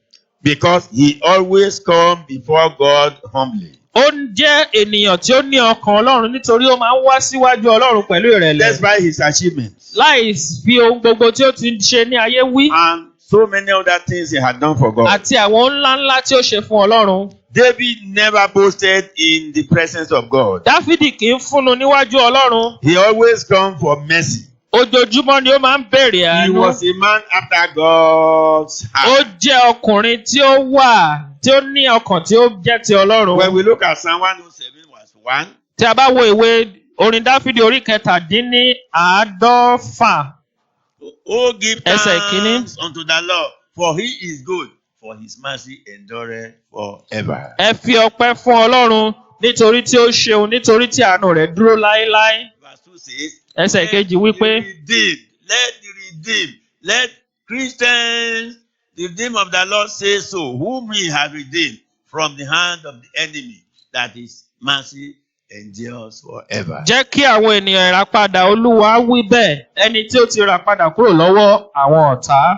because he always come before God humbly. Ó jẹ́ ènìyàn tí ó ní ọkàn Ọlọ́run nítorí ó máa ń wá síwájú Ọlọ́run pẹ̀lú ìrẹ̀lẹ̀. Despite his achievements Láì fi ohun gbogbo tí ó ti ṣe ní ayé wí. and so many other things he had done for God. Àti àwọn ńláńlá tí ó ṣe fún Ọlọ́run. David never boasted in the presence of God. Dáfídì kì í fúnnu níwájú Ọlọ́run. He always come for mercy. Ojoojúmọ́ ni ó máa ń béèrè He àánú. was a man after God's Ó heart. jẹ́ ọkùnrin tí ó ní ọkàn tí ó jẹ́ ti Ọlọ́run. When we look at Psalm 107 verse 1, Tí a bá wo ìwé orin Dáfídì orí 17:50. oh, give Ẹsẹ̀ ìkíní. thanks unto the Lord, for he is good, for his mercy endureth forever. Ẹ fi ọpẹ́ fún Ọlọ́run nítorí tí ó ṣeun, nítorí tí àánú rẹ̀ dúró láéláé. Verse 2 says, Ẹsẹ̀ ìkejì wípé let Christians, the redeemed of the Lord say so, whom he has redeemed from the hand of the enemy, that his mercy endures forever. Jẹ́ kí àwọn ènìyàn ìràpadà Olúwa wí bẹ́ẹ̀, ẹni tí ó ti rà padà kúrò lọ́wọ́ àwọn ọ̀tá.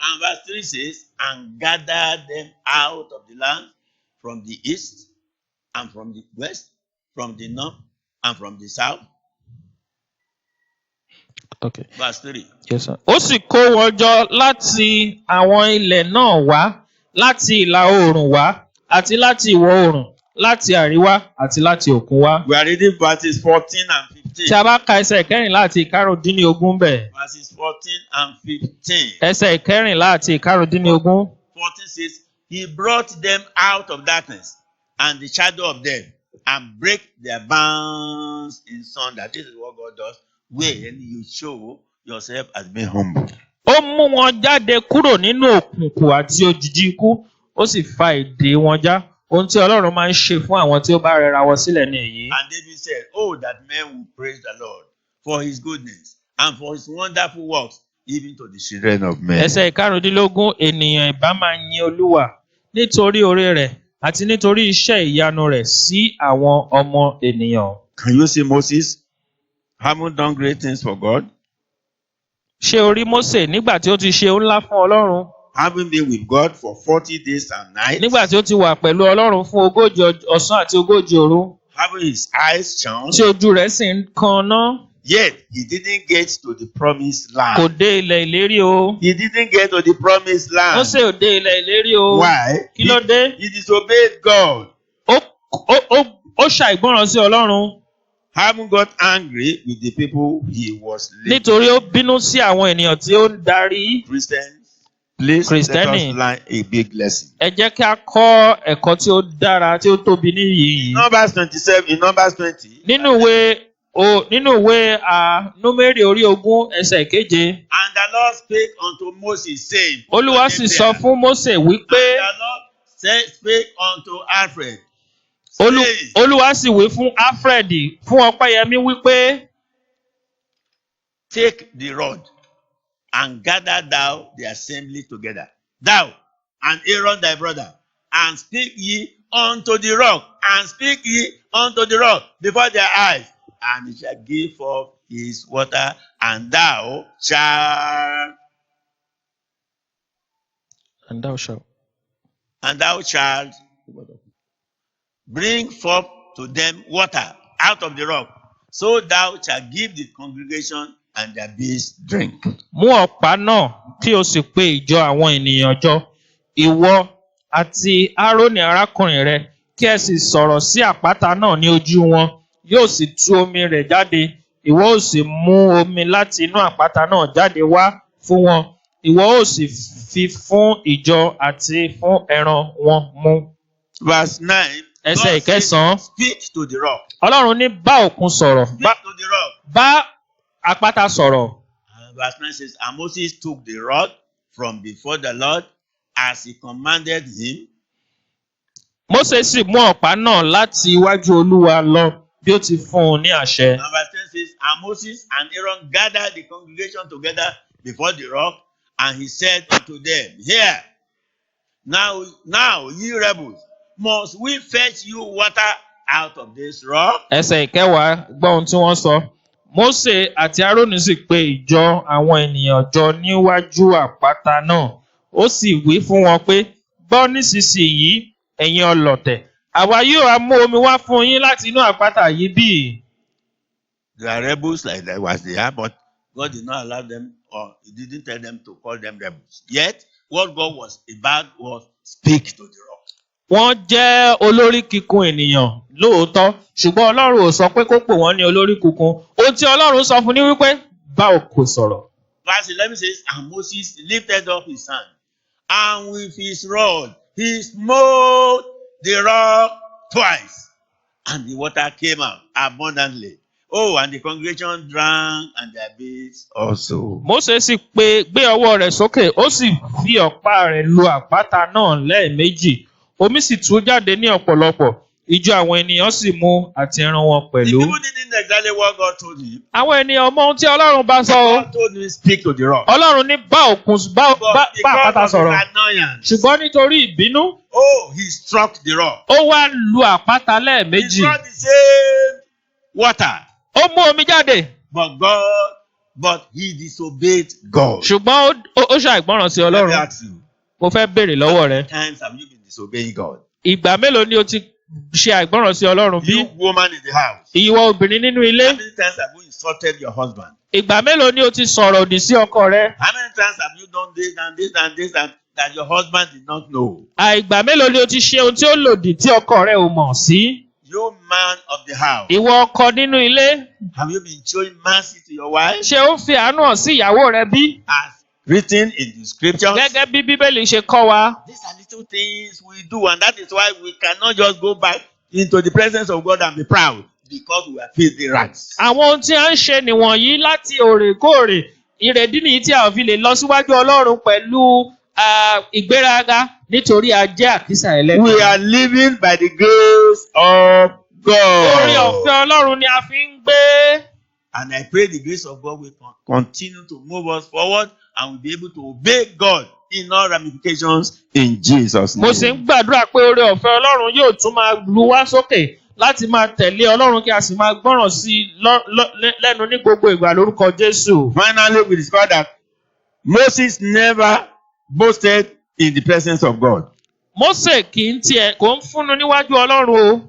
And verse 3 says, and gather them out of the land from the east and from the west, from the north and from the south. Okay. Verse 3. Yes, sir. Ó sì kó wọn jọ láti àwọn ilẹ̀ náà wá, láti ìlà oòrùn wá, àti láti ìwọ̀ oòrùn, láti àríwá àti láti òkun wá. We are reading verses 14 and 15. Tí a bá ka ẹsẹ̀ ìkẹrìnlá àti ìkarùndínlógún bẹ̀. Verses 14 and 15. Ẹsẹ̀ ìkẹrìnlá àti ìkarùndínlógún. 14 says, he brought them out of darkness and the shadow of death and break their bonds in sunder. This is what God does when you show yourself as being humble. Ó mú wọn jáde kúrò nínú òkùnkùn àti òjìji ikú, ó sì fa ìdè wọn já. Ohun tí Ọlọ́run máa ń ṣe fún àwọn tí ó bá rẹra wọn sílẹ̀ ní èyí. And David said, oh, that men will praise the Lord for his goodness and for his wonderful works, even to the children of men. Ẹsẹ̀ ìkarùndínlógún, ènìyàn ìbá máa yin Olúwa nítorí oore rẹ̀ àti nítorí iṣẹ́ ìyanu rẹ̀ sí àwọn ọmọ ènìyàn. Can you see Moses having done great things for God? Ṣé o rí Mósè nígbà tí ó ti ṣe ńlá fún Ọlọ́run? Having been with God for 40 days and nights. Nígbà tí ó ti wà pẹ̀lú Ọlọ́run fún 40 ọ̀sán àti 40 òru. Having his eyes shone. Tí ojú rẹ̀ sì ń kanná. Yet he didn't get to the promised land. Kò dé ilẹ̀ ìlérí o. He didn't get to the promised land. Mósè ò dé ilẹ̀ ìlérí o. Why? Kí ló dé? He disobeyed God. Ó ṣàìgbọràn sí Ọlọ́run. Having got angry with the people he was leading. Nítorí ó bínú sí àwọn ènìyàn tí ó ń darí. Christians, please let Kristẹni. us learn a big lesson. Ẹ jẹ́ kí a kọ́ ẹ̀kọ́ tí ó dára tí ó tóbi níyì. Numbers 27, in Numbers 20. Nínú ìwé Númérì orí 20 ẹsẹ̀ 7. And the Lord spake unto Moses, saying, Olúwa sì sọ fún Mósè wípé. And the Lord spake unto Alfred, Olúwa sì wí fún Alfred fún Ọpẹ́yẹmí wípé. take the rod and gather thou the assembly together, thou and Aaron thy brother, and speak ye unto the rock, and speak ye unto the rock before their eyes, and it shall give forth his water, and thou shalt bring forth to them water out of the rock, so thou shalt give the congregation and their beasts drink. Mú ọ̀pá náà kí o sì pe ìjọ àwọn ènìyàn jọ, ìwọ àti Árónì arákùnrin rẹ, kí ẹ sì sọ̀rọ̀ sí àpáta náà ní ojú wọn, yóò sì tú omi rẹ̀ jáde, ìwọ ó sì mú omi láti inú àpáta náà jáde wá fún wọn, ìwọ ó sì fi fún ìjọ àti fún ẹran wọn mu. Verse 9. Ẹsẹ̀ ìkẹsàn-án. Speak to the rock. Ọlọ́run ní bá òkun sọ̀rọ̀. Speak to the rock. Bá àpáta sọ̀rọ̀. Verse 9 says, and Moses took the rod from before the Lord as he commanded him. Mósè sì mú ọ̀pá náà láti iwájú Olúwa lọ bí ó ti fún un ní àṣẹ. And verse 10 says, and Moses and Aaron gathered the congregation together before the rock, and he said unto them, Hear, now ye rebels, must we fetch you water out of this rock. Ẹsẹ̀ ìkẹwàá gbọ́ ohun tí wọ́n sọ. Mósè àti Árónì sì pe ìjọ àwọn ènìyàn jọ níwájú àpáta náà. Ó sì wí fún wọn pé, gbọ́ nísinsìnyí, ẹ̀yin ọlọ̀tẹ̀. Àwa yóò á mú omi wá fún yín láti inú àpáta yìí bí? They are rebels like that was they are, but God did not allow them, or He didn't tell them to call them rebels. Yet, what God was about was speak to the rock. Wọ́n jẹ́ olórí kíkún ènìyàn lóòótọ́, ṣùgbọ́n Ọlọ́run ò sọ pé kó pè wọ́n ní olórí kíkún. Ohun tí Ọlọ́run sọ fún ni wípé bá òkú sọ̀rọ̀. Verse 11 says, and Moses lifted up his hand, and with his rod he smote the rock twice, and the water came out abundantly. Oh, and the congregation drank, and their beasts also. Mósè sì gbé ọwọ́ rẹ̀ sókè, ó sì fi ọ̀pá rẹ̀ lu àpáta náà lẹ́ẹ̀méjì. Omi sì tú jáde ní ọ̀pọ̀lọpọ̀. Ìjọ àwọn ènìyàn sì mu àti ẹran wọn The pẹ̀lú. people didn't exactly what God told him. Àwọn ènìyàn mọ ohun tí Ọlọ́run bá sọ o. God told him, speak to the rock. Ọlọ́run ní bá àpáta Because of sọ̀rọ̀. his annoyance, Ṣùgbọ́n nítorí ìbínú, he struck the rock. ó wá lu àpáta He lẹ́ẹ̀méjì. struck the same water. Ó mú omi jáde. But he disobeyed God. Ṣùgbọ́n ó ṣàìgbọràn sí Let me Ọlọ́run. ask you, Mo fẹ́ béèrè lọ́wọ́ rẹ. times have you been disobeying God? Ìgbà mélòó ni o ti ṣe àìgbọràn sí Ọlọ́run bí? You woman in the house. Ìwọ obìnrin nínú ilé. How many times have you insulted your husband? Ìgbà mélòó ni o ti sọ̀rọ̀ òdì sí ọkọ rẹ? How many times have you done this and this and this and that your husband did not know? Àìgbà mélòó ni o ti ṣe ohun tí ó lòdì tí ọkọ rẹ ò mọ̀ sí? You man of the house. Ìwọ ọkọ nínú ilé. Have you been showing mercy to your wife? Ṣé ó fi àánú hàn sí ìyàwó rẹ bí? As written in the scriptures. Gẹ́gẹ́ bí Bíbélì ṣe kọ́ wa. These are little things we do, and that is why we cannot just go back into the presence of God and be proud because we are filthy rats. Àwọn ohun tí a ń ṣe nìwọ̀nyí láti òrèkóòrè. Ìrèdí nìyí tí a ò fi lè lọ síwájú Ọlọ́run pẹ̀lú ìgbéraga nítorí a jẹ́ àkísà ẹlẹ́gbẹ̀ẹ́. We are living by the grace of God. Orí ọ̀fẹ́ Ọlọ́run ni a fi ń gbé. And I pray the grace of God will continue to move us forward and we'll be able to obey God in all ramifications in Jesus' name. Mo sì ń gbàdúrà pé orí ọ̀fẹ́ Ọlọ́run yóò tún máa lu wá sókè láti máa tẹ̀lé Ọlọ́run kí a sì máa gbọ́ràn sí i lẹ́nu ní gbogbo ìgbà lórúkọ Jésù. Finally, we discover that Moses never boasted in the presence of God. Mósè kì í tiẹ̀ kò ń fúnnu níwájú Ọlọ́run o.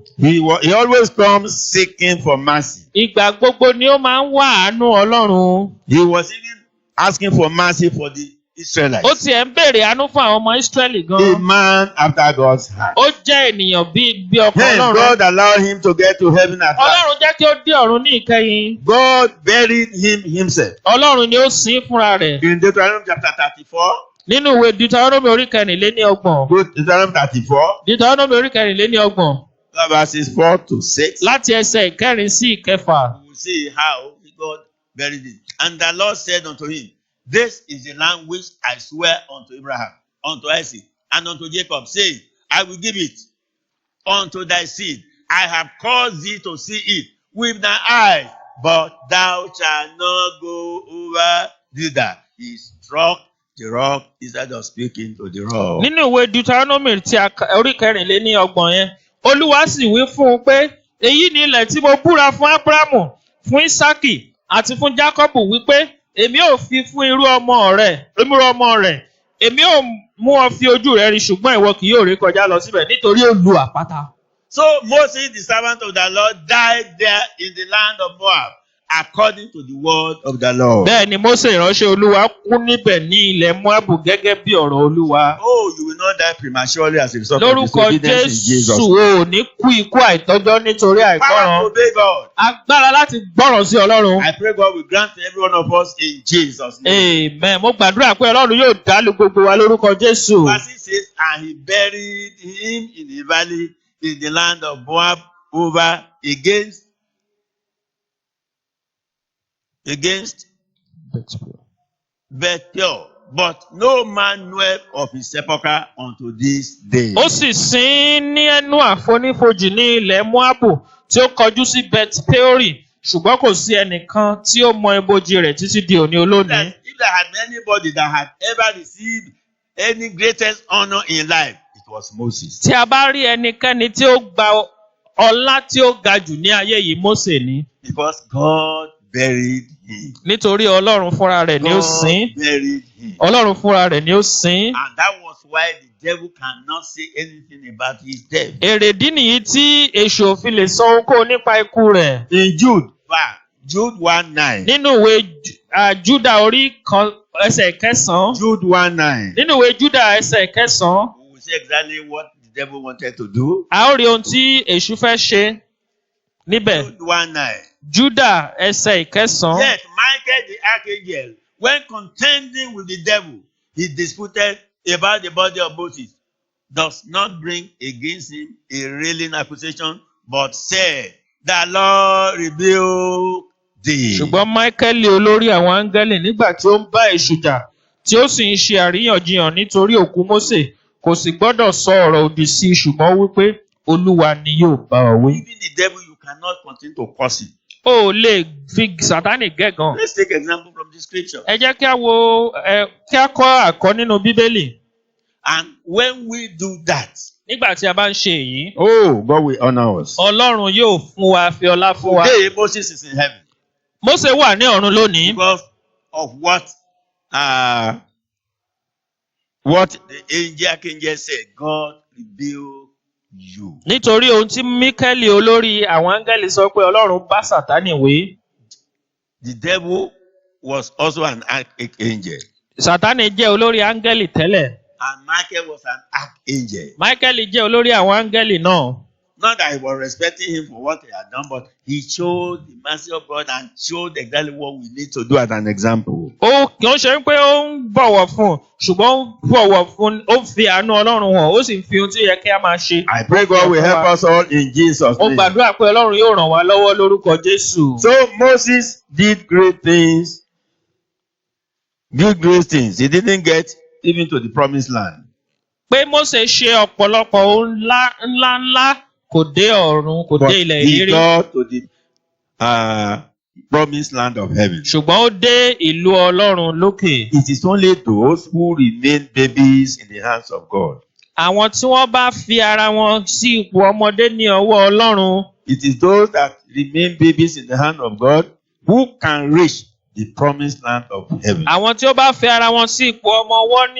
He always comes seeking for mercy. Ìgbà gbogbo ni ó máa ń wá àánú Ọlọ́run. He was even asking for mercy for the Israelites. Ó tiẹ̀ ń béèrè àánú fún àwọn ọmọ Ísírẹ́lì A gan-an. man after God's heart. Ó jẹ́ ènìyàn bí ọkọ Then Ọlọ́run. God allowed him to get to heaven at last. Ọlọ́run jẹ́ kí ó dé ọ̀run ní ìkẹyìn. God buried him himself. Ọlọ́run ni ó sin fúnra rẹ̀. In Deuteronomy chapter 34. Nínú ìwé Deuteronomy orí kẹrìnléníọgbọ̀n. Deuteronomy 34. Deuteronomy orí kẹrìnléníọgbọ̀n. Verses 4 to 6. Láti ẹsẹ̀ ìkẹrin sí ìkẹfà. We will see how God buried him. And the Lord said unto him, this is the land which I swear unto Abraham, unto Isaac, and unto Jacob, saying, I will give it unto thy seed. I have caused thee to see it with thy eyes, but thou shalt not go over thither. He struck the rock instead of speaking to the rock. Nínú ìwé Deuteronomy tí orí kẹrìnléníọgbọ̀n yẹn, Olúwa sì wí fún un pé, èyí ni ilẹ̀ tí mo búra fún Ábúráhámù, fún Ísákì àti fún Jákọ́bù wípé, èmi ò fi fún irú ọmọ rẹ̀, èmi ò mú ọ fi ojú rẹ̀ rí ṣùgbọ́n ìwọ kì yóò rí kọjá lọ síbẹ̀ nítorí ó lu àpáta. So Moses, the servant of the Lord, died there in the land of Moab, according to the word of the Lord. Bẹ́ẹ̀ ni Mósè ìránṣẹ́ Olúwa kú níbẹ̀ ní ilẹ̀ Móábù gẹ́gẹ́ bí ọ̀rọ̀ Olúwa. Oh, you will not die prematurely as a result of Lórúkọ disobedience in Jesus. Jésù ò ní kú ikú àìtọ́jọ́ nítorí Power to àìgbọràn. obey God. Agbára láti gbọ́ràn sí Ọlọ́run. I pray God will grant to every one of us in Jesus' name. Amen. Mo gbàdúrà pé Ọlọ́run yóò dálù gbogbo wa lórúkọ Jésù. Verse 6 says, and he buried him in the valley in the land of Moab over against Bethel. But no man knoweth of his sepulchre unto this day. Ó sì sin ní ẹnu àfonífojì ní ilẹ̀ Móábù tí ó kọjú sí Beth-peori, ṣùgbọ́n kò sí ẹnìkan tí ó mọ ibojì rẹ̀ títí di òní olónìí. If there had been anybody that had ever received any greatest honor in life, it was Moses. Tí a bá rí ẹnikẹ́ni tí ó gba ọlá tí ó ga jù ní ayé yìí Mósè ní. Because God buried him. Nítorí Ọlọ́run fúnra rẹ̀ ni ó God sìn. buried him. Ọlọ́run fúnra rẹ̀ ni ó sìn. And that was why the devil cannot say anything about his death. Èrèdí nìyí tí èṣù ò fi lè sọ ohunkóhun nípa ikú rẹ̀. In Jude 1:9. Nínú ìwé Júdà orí kan ẹsẹ̀ kẹsàn-án. Jude 1:9. Nínú ìwé Júdà ẹsẹ̀ kẹsàn-án. We will see exactly what the devil wanted to do. A ó rí ohun tí èṣù fẹ́ ṣe níbẹ̀. Jude 1:9. Júdà ẹsẹ̀ ìkẹsàn-án. Yet Michael the archangel, when contending with the devil, he disputed about the body of Moses, does not bring against him a railing accusation, but said, "The Lord rebuke thee." Ṣùgbọ́n Máíkẹ́lì olórí àwọn áńgẹ́lì nígbà tí ó ń bá èṣù jà tí ó sì ń ṣe àríyànjiyàn nítorí òkú Mósè kò sì gbọ́dọ̀ sọ ọ̀rọ̀ òdì sí i ṣùgbọ́n wípé Olúwa ni yóò bá ọ wí. Even the devil, you cannot continue to curse him. O ò lè fi Sátánì gẹ̀gàn. Let's take example from the scripture. Ẹ jẹ́ kí a wo kí a kọ́ àkọ́ nínú Bíbélì. And when we do that, Nígbà tí a bá ń ṣe èyí, oh, God will honor us. Ọlọ́run yóò fún wa fi ọlá fún wa. Today, Moses is in heaven Mósè wà ní ọ̀run lónìí. because of what the archangel said. God rebuke you. Nítorí ohun tí Míkẹ́lì olórí àwọn áńgẹ́lì sọ pé Ọlọ́run bá Sátánì wí. The devil was also an archangel, Sátánì jẹ́ olórí áńgẹ́lì tẹ́lẹ̀. and Michael was an archangel. Máíkẹ́lì jẹ́ olórí àwọn áńgẹ́lì náà. Not that he was respecting him for what he had done, but he showed the mercy of God and showed exactly what we need to do as an example. Ó kì í ṣe pé ó ń bọ̀wọ̀ fún un, ṣùgbọ́n ó ń bọ̀wọ̀ fún un, ó ń fi àánú Ọlọ́run hàn, ó sì ń fi ohun tí ó yẹ kí a máa ṣe. I pray God will help us all in Jesus' Mo name. gbàdúrà pé Ọlọ́run yóò ràn wá lọ́wọ́ lórúkọ Jésù. So Moses did great things. He didn't get even to the promised land. Pé Mósè ṣe ọ̀pọ̀lọpọ̀ ohun ńláńlá kò dé ọ̀run, kò But dé ilẹ̀ he ìlérí. got to the promised land of heaven. Ṣùgbọ́n ó dé ìlú Ọlọ́run lókè. It is only those who remain babies in the hands of God. Àwọn tí wọ́n bá fi ara wọn sí ipò ọmọdé ní ọwọ́ Ọlọ́run. It is those that remain babies in the hand of God who can reach the promised land of heaven. Àwọn tí ó bá fi ara wọn sí ipò ọmọ ọwọ́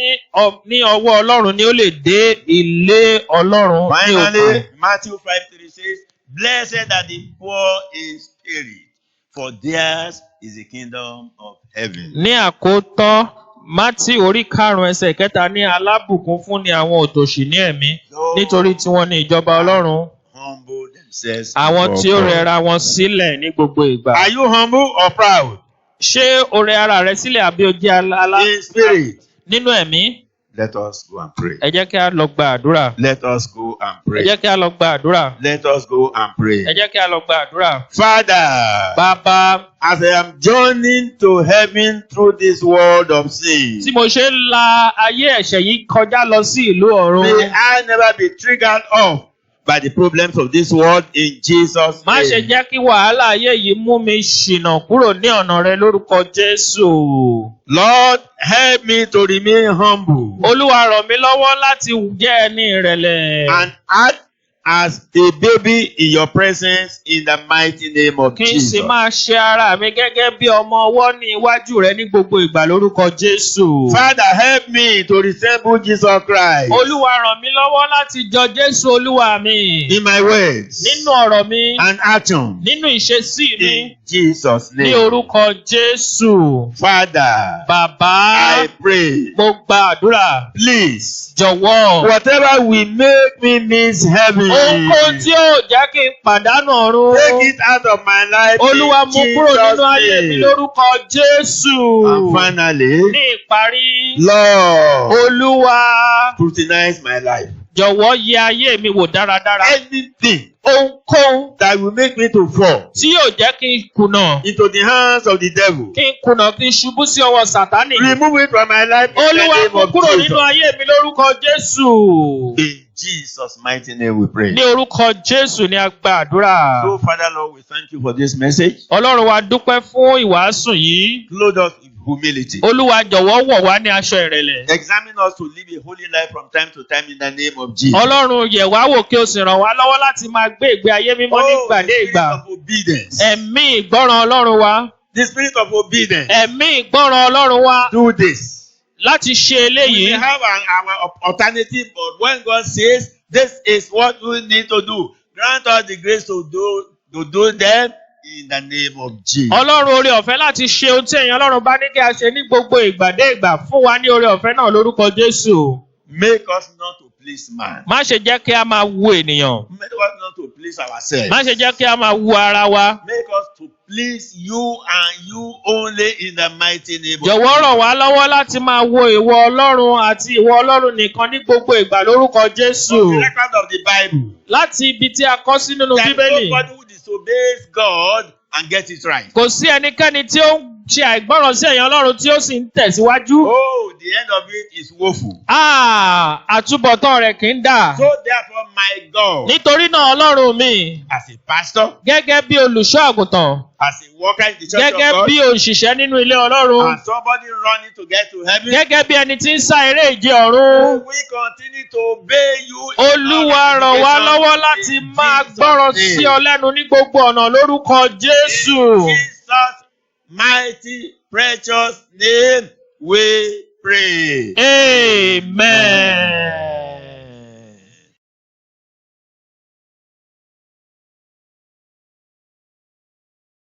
ní ọwọ́ Ọlọ́run ni ó lè dé ilé Ọlọ́run ní Finally, òkun. Matthew 5:3 says, "Blessed are the poor in spirit, for theirs is the kingdom of heaven." Ní àkótán, Mátì orí 5 ẹsẹ̀ 3 ní alábùkún fún ni àwọn òtòṣì ní ẹ̀mí nítorí tí wọ́n ní ìjọba Ọlọ́run. Humble themselves. Àwọn tí ó before God. rẹra wọn sílẹ̀ ní gbogbo ìgbà. Are you humble or proud? Ṣé o rẹ ara rẹ sílẹ̀ àbí o jẹ́ In spirit. nínú ẹ̀mí? Let us go and pray. Ẹ jẹ́ kí a lọ gba àdúrà. Let us go and Ẹ pray. jẹ́ kí a lọ gba àdúrà. Let us go and pray. Ẹ jẹ́ kí a lọ gba àdúrà. Father, Bàbá, as I am journeying to heaven through this world of sin, tí mo ṣe ń la ayé ẹ̀ṣẹ̀ yìí kọjá lọ sí ìlú ọ̀run. may I never be triggered off by the problems of this world in Jesus' Má ṣe name. jẹ́ kí wàhálà ayé yìí mú mi ṣìnà kúrò ní ọ̀nà rẹ lórúkọ Jésù. Lord, help me to remain humble Olúwa ràn mí lọ́wọ́ láti jẹ́ ẹni ìrẹ̀lẹ̀. and act as a baby in your presence in the mighty name of Kí n sì Jesus. máa ṣe ara mi gẹ́gẹ́ bí ọmọ ọwọ́ ní iwájú rẹ ní gbogbo ìgbà lórúkọ Jésù. Father, help me to resemble Jesus Christ Olúwa ràn mí lọ́wọ́ láti jọ Jésù Olúwa mi. in my words Nínú ọ̀rọ̀ mi, and action nínú ìṣesí mi, in Jesus' ní name. orúkọ Jésù. Father, Bàbá, I pray, mo gba àdúrà. please, Jọ̀wọ́. whatever will make me miss heaven, Ohunkóhun tí yóò jẹ́ kí n pàdánù ọ̀run. take it out of my life Olúwa in mú kúrò nínú ayé mi Jesus' name. lórúkọ Jésù. And finally, Ní ìparí, Lord, Olúwa, scrutinize my life. jọ̀wọ́ yẹ ayé mi wò dáradára. Anything Ohunkóhun that will make me to fall tí yóò jẹ́ kí n kùnà, into the hands of the devil, kí n kùnà kí n ṣubú sí ọwọ́ Sátánì. remove it from my life in the Olúwa name mú of kúrò nínú Jesus. ayé mi lórúkọ Jésù. In Jesus' mighty name we pray. Ní orúkọ Jésù ni a gba àdúrà. So, Father Lord, we thank you for this message. Ọlọ́run wa dúpẹ́ fún ìwàásù yìí. Clothe us with humility. Olúwa jọ̀wọ́ wọ̀ wá ní aṣọ ìrẹ̀lẹ̀. Examine us to live a holy life from time to time in the name of Jesus. Ọlọ́run yẹ̀ wá wò kí o sì ràn wá lọ́wọ́ láti máa gbé ìgbé ayé mímọ́ nígbà the dé spirit ìgbà. of obedience. Ẹ̀mí ìgbọ́ràn Ọlọ́run wa. The spirit of obedience. Ẹ̀mí ìgbọ́ràn Ọlọ́run wa Do this. láti ṣe We eléyìí. may have our alternative, but when God says this is what we need to do, grant us the grace to do them in the name of Jesus. Ọlọ́run oore ọ̀fẹ́ láti ṣe ohun tí ẹ̀yin Ọlọ́run bá ní kí a ṣe ní gbogbo ìgbà dé ìgbà fún wa ní oore ọ̀fẹ́ náà lórúkọ Jésù. Make us not to please man. Má ṣe jẹ́ kí a máa wu ènìyàn. Make us not to please ourselves. Má ṣe jẹ́ kí a máa wu ara wa. Make us to please you and you only in the mighty name of Jọ̀wọ́ ràn wá lọ́wọ́ láti máa wo ìwọ Ọlọ́run àti ìwọ Ọlọ́run nìkan ní gbogbo ìgbà lórúkọ Jésù. From the record of the Bible. Láti ibi tí a kọ sí nínú There is Bíbélì. nobody who disobeys God and gets it right. Kò sí ẹnikẹ́ni tí ó ń ṣe àìgbọ́ràn sí ẹ̀yin Ọlọ́run tí ó sì ń tẹ̀síwájú. Oh, the end of it is woeful. Àtúbọ̀tán rẹ̀ kì í dà. So therefore, my God, Nítorí náà Ọlọ́run mi, as a pastor, gẹ́gẹ́ bí olùṣọ́ àgùntàn, as a worker in the church of gẹ́gẹ́ God, bí òṣìṣẹ́ nínú ilé Ọlọ́run, as somebody running to get to heaven, gẹ́gẹ́ bí ẹni tí ń sá eré ìje ọ̀run. we continue to obey you. in Olúwa all ràn wá applications lọ́wọ́ láti in máa Jesus' gbọ́ràn name. sí ọ lẹ́nu ní gbogbo ọ̀nà lórúkọ Jésù. In Jesus' mighty, precious name, we pray. Amen.